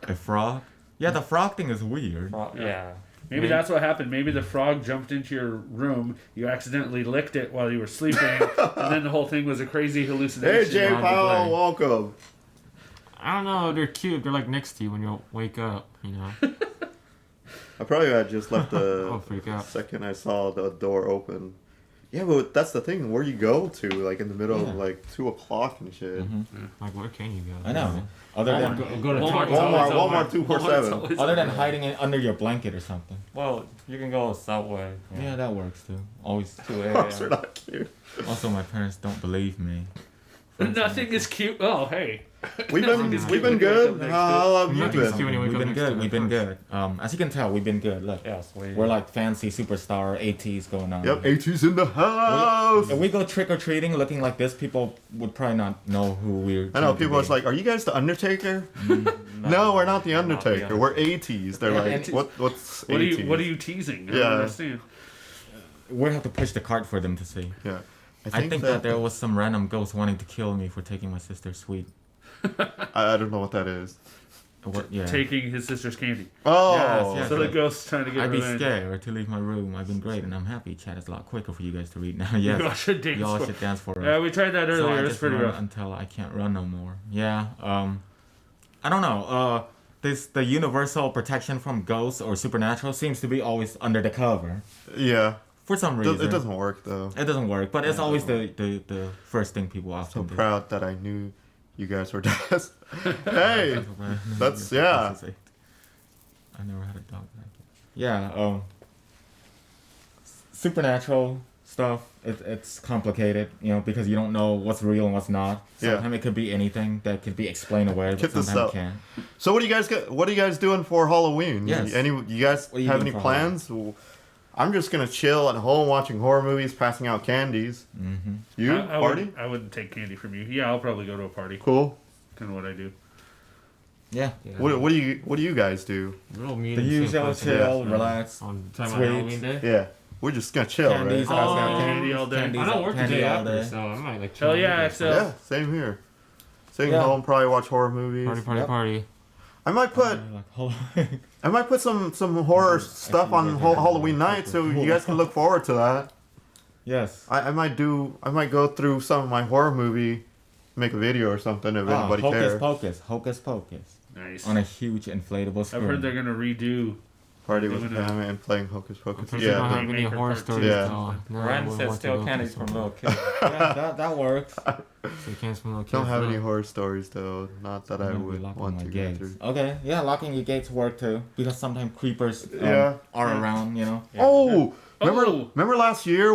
A frog? Yeah, the frog thing is weird. Yeah. Maybe that's what happened. Maybe the frog jumped into your room. You accidentally licked it while you were sleeping, and then the whole thing was a crazy hallucination. Hey, Jay on the Powell, play. welcome. I don't know. They're cute. They're like next to you when you wake up. You know. I probably had just left I'll the freak out. second I saw the door open. Yeah, but that's the thing. Where you go to, like in the middle of Yeah. like 2:00 and shit. Like, where can you go? I know. Other than Go to Walmart. Target. Walmart 247. other than hiding it under your blanket or something. Well, you can go Subway. Yeah, that works too. Always. 2 Dogs are a.m. not cute. Also, my parents don't believe me. Nothing is cute. Oh, hey. We've Nothing is cute been when you good. wake up next How have you Nothing's cute been? when you wake We've up been next to good. it We've been first. good. As you can tell, we've been good. Look, Yes, we're like fancy superstar ATs going on. Yep, AT's in the house. If we go trick or treating looking like this, people would probably not know who we're. I know people are like, "Are you guys the Undertaker?" No, we're not the Undertaker. We're ATs. They're Yeah, like, and- "What's What are ATs?" you teasing? I don't Yeah. understand. we have to push the cart for them to see. Yeah. I think that there was some random ghost wanting to kill me for taking my sister's sweet. I don't know what that is. What? Yeah. Taking his sister's candy. Oh, Yes, So yes. the ghost's trying to get I'd be revenge. scared to leave my room. I've been great and I'm happy. Chat is a lot quicker for you guys to read now. You all Yes. should dance Y'all for should dance for us. Yeah, we tried that So earlier. I It's just pretty run rough. until I can't run no more. Yeah. I don't know. The universal protection from ghosts or supernatural seems to be always under the cover yeah. for some reason. It doesn't work though. It doesn't work, but it's Yeah, it always doesn't the first thing people So often do. proud that I knew you guys were just. Hey, that's yeah. I never had a dog like it. Yeah. Supernatural stuff. It's complicated, because you don't know what's real and what's not. Yeah. Sometimes it could be anything that could be explained away, but Check this sometimes out. it can't. So what do you guys doing for Halloween? Yes. You guys What are you have doing any for plans? I'm just gonna chill at home watching horror movies, passing out candies. Mm-hmm. You I party? I wouldn't take candy from you. Yeah, I'll probably go to a party. Cool. Kind of what I do. Yeah. Yeah. What do you guys do? We're all meeting The same usual place chill, Yeah. relax. on Sweet. Halloween day. Yeah, we're just gonna chill, Candies, right? passing Oh. out Candy all day. candies, I don't work the candy day all after, day. so I might like. Hell chill yeah, on the day. Axel. Yeah, same here. Staying Yeah. home, probably watch horror movies. Party, party, Yep. party. I might put some horror stuff on Halloween night, so you guys can look forward to that. Yes. I might go through some of my horror movie, make a video or something if anybody Hocus cares. Pocus, Hocus Pocus. Nice. On a huge inflatable screen. I've heard they're gonna redo. Party with Doing a- Pam and playing Hocus I'm Pocus. pretty sure Yeah, don't have any Remake or horror part two. stories. Yeah. though. No, Ryan I said want to still go candies to from some- little kids. Yeah, that works. So candies from little kids. don't have any no. horror stories though. Not that I I'm gonna be would locking want my to go gates. through. Okay, yeah, locking your gates work too. Because sometimes creepers Yeah. are around, Oh, remember Oh. remember last year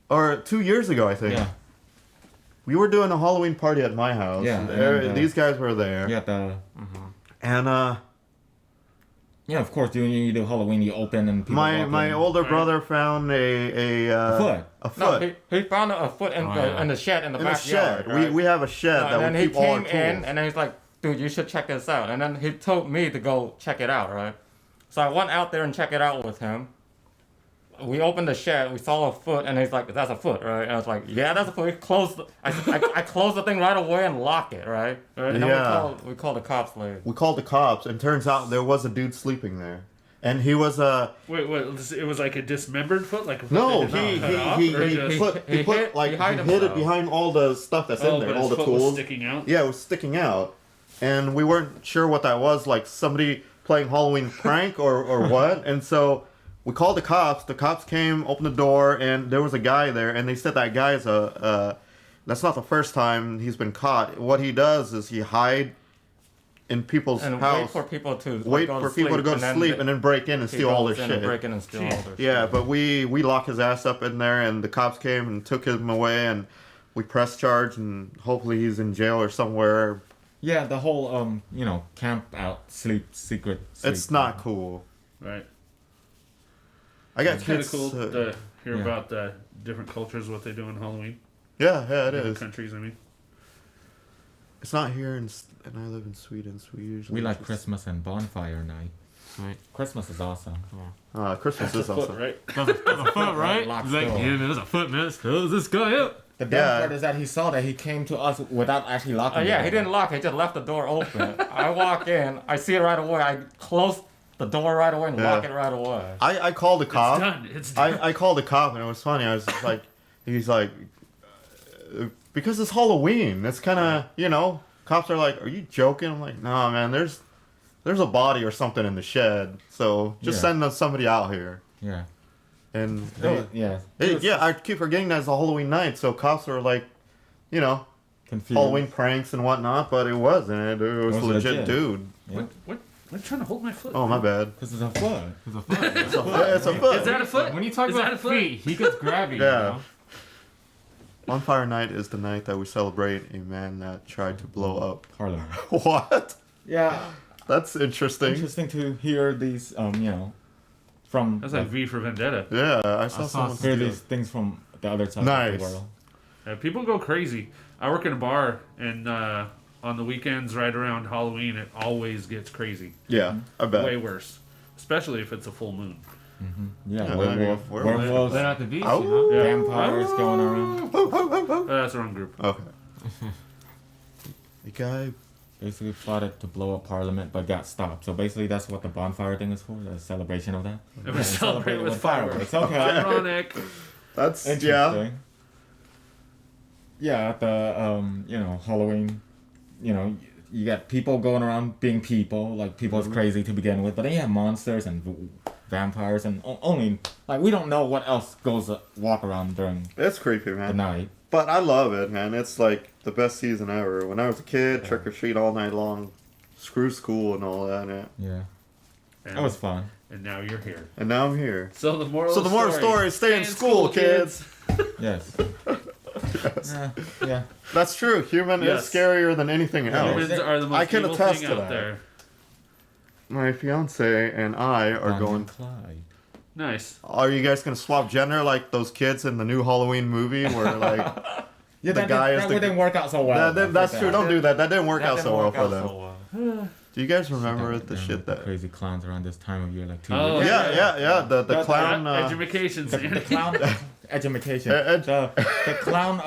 or 2 years ago I think. Yeah. We were doing a Halloween party at my house. Yeah, and, These guys were there. Yeah, And yeah, of course, you do Halloween, you open and people walk my in. older Right. brother found a foot. A No, foot he found a foot in, Oh, the, yeah. in the shed in the in a backyard. shed. Right? We have a shed and that then we he keep all our came tools. in, and then he's like, "Dude, you should check this out." And then he told me to go check it out, right? So I went out there and checked it out with him. We opened the shed, we saw a foot, and he's like, "That's a foot, right?" And I was like, "Yeah, that's a foot." We closed. I closed the thing right away and locked it, right? And then Yeah. we called the cops later. We called the cops, and turns out there was a dude sleeping there, and he was Wait, what? It was like a dismembered foot, like a foot no, that did he not cut off, or just- he hid hid it himself. behind all the stuff that's in there, but all his the foot was tools. sticking out. Yeah, it was sticking out, and we weren't sure what that was, like somebody playing Halloween prank or what. And so we called the cops. The cops came, opened the door, and there was a guy there, and they said that guy is that's not the first time he's been caught. What he does is he hide in people's And house, wait for people to wait for people to go to sleep, and then break in and he steal all goes their in and shit. break in and steal all their Yeah, shit. but we locked his ass up in there, and the cops came and took him away, and we pressed charge, and hopefully he's in jail or somewhere. Yeah, the whole camp out secret. It's not cool. Right. I got It's kind kids. of cool to hear yeah. about the different cultures, what they do on Halloween. Yeah, it Different is. countries, I mean. It's not here, and I live in Sweden, so we usually We like just- Christmas and bonfire night. Right. Christmas is awesome. Christmas is Foot, awesome. right? That's a foot, right? Locked He's like, door. yeah, man, there's a foot, man. Close this guy up. The Yeah. best part is that he saw that he came to us without actually locking. Yeah, the he door. didn't lock it. He just left the door open. I walk in, I see it right away. I close the door right away and Yeah. lock it right away. I called the It's cop. done. It's done. I called the cop, and it was funny. I was just like, he's like, because it's Halloween. It's kind of, cops are like, are you joking? I'm like, no, man, there's a body or something in the shed. So just Yeah. send somebody out here. Yeah. And Yeah. I keep forgetting that it's a Halloween night. So cops are like, Confused. Halloween pranks and whatnot, but it wasn't. It was was legit legit. dude. What? I'm trying to hold my foot. Oh, my bad. Because it's a foot. There's a foot. It's a foot. Is that a foot? When you talk Is that about a foot? feet, he gets grabby. Yeah. You know? Bonfire night is the night that we celebrate a man that tried to blow up. Harlem. What? Yeah. That's interesting. Interesting to hear these, from That's like V for Vendetta. Yeah, I saw saw someone hear steal. these things from the other side of Nice. the world. People go crazy. I work in a bar, and on the weekends, right around Halloween, it always gets crazy. Yeah, I bet. Way worse. Especially if it's a full moon. Yeah, Yeah, werewolves, Then at the beach, Oh. you know? Yeah. vampires going around. Oh, that's the wrong group. Okay. The guy. Basically plotted to blow up Parliament, but got stopped. So basically, that's what the bonfire thing is for. The celebration of that. It was celebrated with fireworks. Okay. Ironic. That's Interesting. yeah. Yeah, at the Halloween, you got people going around being people, like people is crazy to begin with, but then you have monsters and vampires and only like we don't know what else goes walk around during It's creepy, the man. night. But I love it, man. It's like the best season ever. When I was a kid, trick or treat all night long, screw school and all that. Yeah. Yeah, And, that was fun. and now you're here. And now I'm here. So the moral. So the moral story is stay in school, kids. Yes. Yeah. That's true. Human Yes. is scarier than anything else. Humans are the most I can evil attest thing to out that. there. My fiance and I are Bonnie going. and Clyde. Nice. Are you guys gonna swap gender like those kids in the new Halloween movie where like Yeah, The that, guy did, is that the- didn't work out so well. that's true? Don't do that. That didn't work That out didn't so well work for out them. so well. Do you guys remember the Them shit that? crazy clowns around this time of year, like 2 Oh, years. Yeah. The That- clown. Education. The clown education. Ed- The clown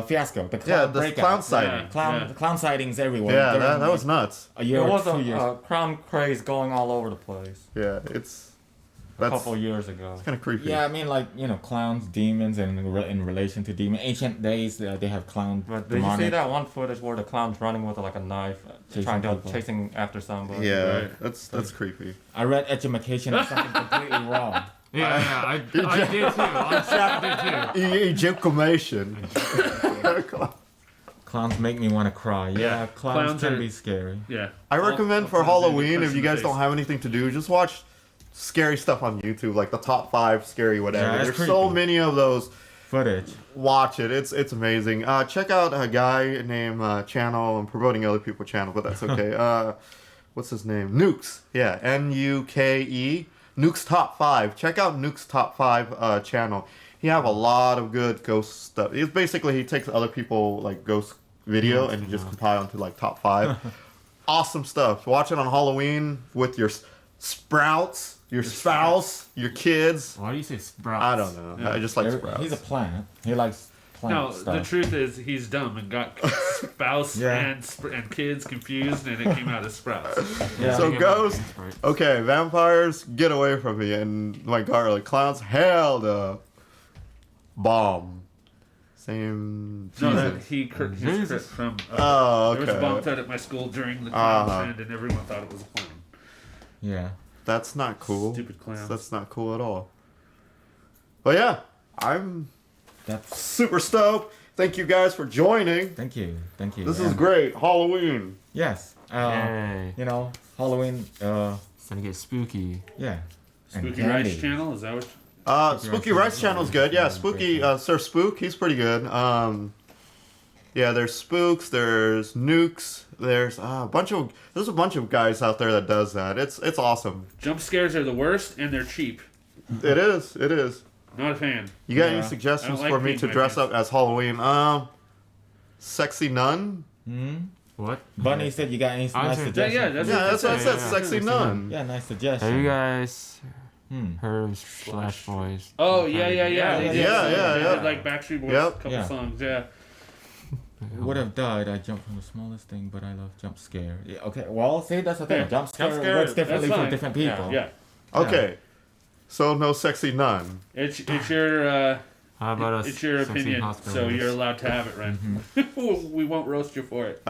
fiasco. The clown Yeah, the breakout. clown sighting. Yeah. Clown sightings everywhere. Yeah, during, that was nuts. a year There or was 2 years. a crown craze going all over the place Yeah, it's a that's couple years ago. kind of creepy. Yeah, I mean, like, clowns, demons, and in relation to demons. Ancient days, they have clown But did you see demonic. that one footage where the clown's running with like a knife, chasing after somebody? Yeah, Right. that's creepy. I read education as something completely wrong. Yeah, I did too. I did too. Ejaculation. Clowns make me want to cry. Yeah, clowns Clowns can are- be scary. Yeah. I recommend All for clowns are Halloween, punched if you in the guys face. don't have anything to do, just watch scary stuff on YouTube, like the top 5 scary whatever. Yeah, There's that's so creepy. many of those. Footage. Watch it. It's amazing. Check out a guy named Channel. I'm promoting other people's channel, but that's okay. What's his name? Nukes. Yeah, Nuke. Nuke's Top 5. Check out Nuke's Top 5 channel. He have a lot of good ghost stuff. It's basically he takes other people like ghost video and he just compile into like top 5. Awesome stuff. Watch it on Halloween with your sprouts, your spouse, your kids. Why do you say sprouts? I don't know. I just like sprouts. He's a plant. He likes plant No, stuff. the truth is he's dumb and got spouse Yeah. and kids confused, and it came out as sprouts. Yeah. So Yeah. ghost. Okay, vampires, get away from me. And my garlic clowns, hell no. Bomb. Same No, season. that he his Jesus. script from. Oh, There was a bomb okay. threat at my school during the clown Uh-huh. trend, and everyone thought it was a clown. Yeah. That's not cool. Stupid clowns. That's not cool at all. But yeah, I'm That's. super stoked. Thank you guys for joining. Thank you. Thank you. This is And- great. Halloween. Yes. Yay. Halloween. It's gonna get spooky. Yeah. And Spooky candy. Rice channel, is that what? Spooky Rice Channel's good. Yeah, Spooky Sir Spook, he's pretty good. Yeah, there's Spooks, there's Nukes, there's a bunch of guys out there that does that. It's awesome. Jump scares are the worst, and they're cheap. It is. It is. Not a fan. You got Yeah. any suggestions I don't like for me being to my dress pants. up as Halloween? Sexy nun. What? Bunny said you got any I nice said- suggestions? Yeah, that's Yeah, what that's what I it said. says. Sexy nun. Yeah, nice Have suggestion. you guys Hmm. heard Slash Boys? Oh yeah. They did yeah, some- yeah, they yeah. did, like Backstreet Boys, Yep. couple Yeah. songs. Yeah. Would have died. I jumped from the smallest thing, but I love jump scare. Yeah, okay, well, see, that's the thing. Yeah. Jump scare, scare, works differently that's for fine. different people. Yeah. Okay. So no sexy nun. It's your How about us? it's your sexy opinion, hospital so nurse? you're allowed to have it, Ren. Mm-hmm. We won't roast you for it.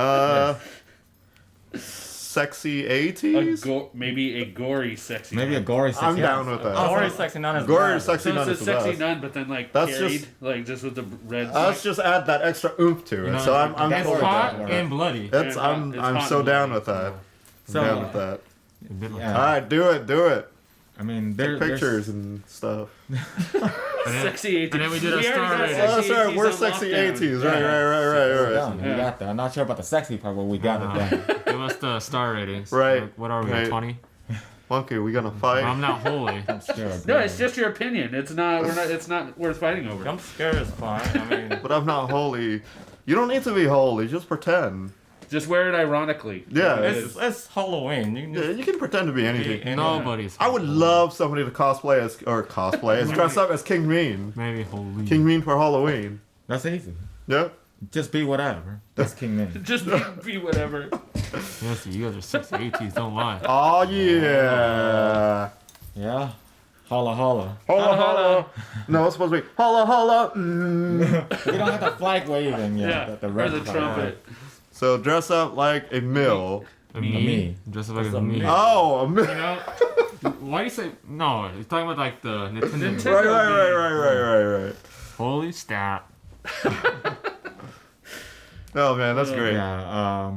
Sexy 80s? Maybe a gory sexy. Maybe a nun. gory sex. I'm yeah. down with that. Gory sexy nun is Gory bad. sexy So nun it's is a the sexy best. nun, but then like That's carried, just- like just with the red. Let's just add that extra oomph to it. You know, So I'm that's cool with hot that. and bloody. That's Yeah, I'm it's I'm hot so and down bloody. with that. So, I'm down with that. A bit like Yeah. All right, do it. I mean, Take pictures and stuff. sexy 80s. and then we did our already star got rating. sexy Oh, that's right. 80s We're on sexy lockdown. 80s. Yeah. Right. We got that. I'm not sure about the sexy part, but we got it done. Give us the star ratings. Right. Like, what are we? Right. 20? Monkey, we gonna Well, fight? I'm not holy. I'm scared. No, it's just your opinion. It's not. We're not. It's not worth fighting over. Jump scare is fine. I mean, But I'm not holy. You don't need to be holy. Just pretend. Just wear it ironically. Yeah, It's Halloween. You can Yeah, just you can pretend to be anything. be Nobody's. I would love somebody to dress up as King Mean. Maybe holy. King Mean for Halloween. That's easy. Yeah. Just be whatever. That's King Min. Just be whatever. Yes, you guys are 6'8", don't lie. Oh yeah. Yeah. Holla holla. Holla holla. No, it's supposed to be holla holla. Mm. We don't have the flag waving yet. Yeah. The Or red the flag. trumpet. So dress up like a mill. Me. Just like That's a a me. me. Oh, a mill. You know? Why do you say no? You're talking about like the Nintendo. Nintendo. Right. Holy stat! Oh man, that's great. Yeah.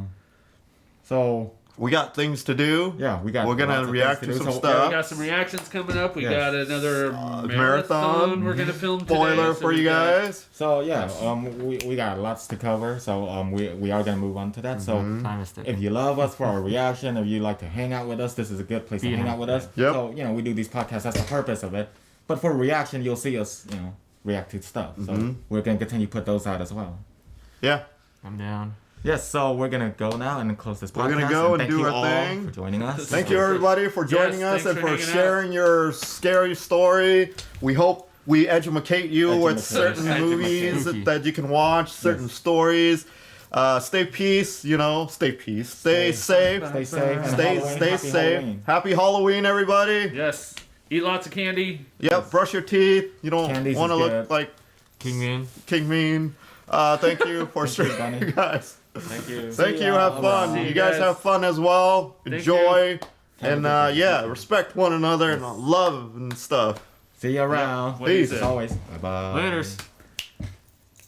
So We got things to do. yeah, We're gonna lots of react things to do. some So, Yeah, stuff. we got some reactions coming up. We Yes. got another marathon. marathon we're gonna film today. Spoiler so for we you got- guys. So yeah, we got lots to cover. So we are gonna move on to that. So Time is ticking. if you love us for our reaction, if you like to hang out with us, this is a good place to Yeah. hang out with us. Yep. So we do these podcasts. That's the purpose of it. But for reaction, you'll see us react to stuff. So we're gonna continue to put those out as well. Yeah. I'm down. Yes. So we're gonna go now and close this podcast. We're gonna go and thank do you our all thing. for joining us. Thank you everybody for joining Yes, us thanks and for for hanging sharing your scary story. We hope we educate you with Educate. certain Educate. movies Spooky. that you can watch, certain stories. Stay peace, stay peace. Stay safe. Stay safe. And Stay Halloween, stay happy safe. Halloween. Happy Halloween, everybody. Yes. Eat lots of candy. Yep, brush your teeth. You don't Candies want to is look good. like King Man. King Mean. Thank you for Thank you, streaming, Bunny. guys. Thank you. Thank See you. ya. Have fun. See you You guys guys. have fun as well. Thank Enjoy. And Have a good day. respect one another and love and stuff. See you around. What do you Peace. say? As always. Bye bye. Laters.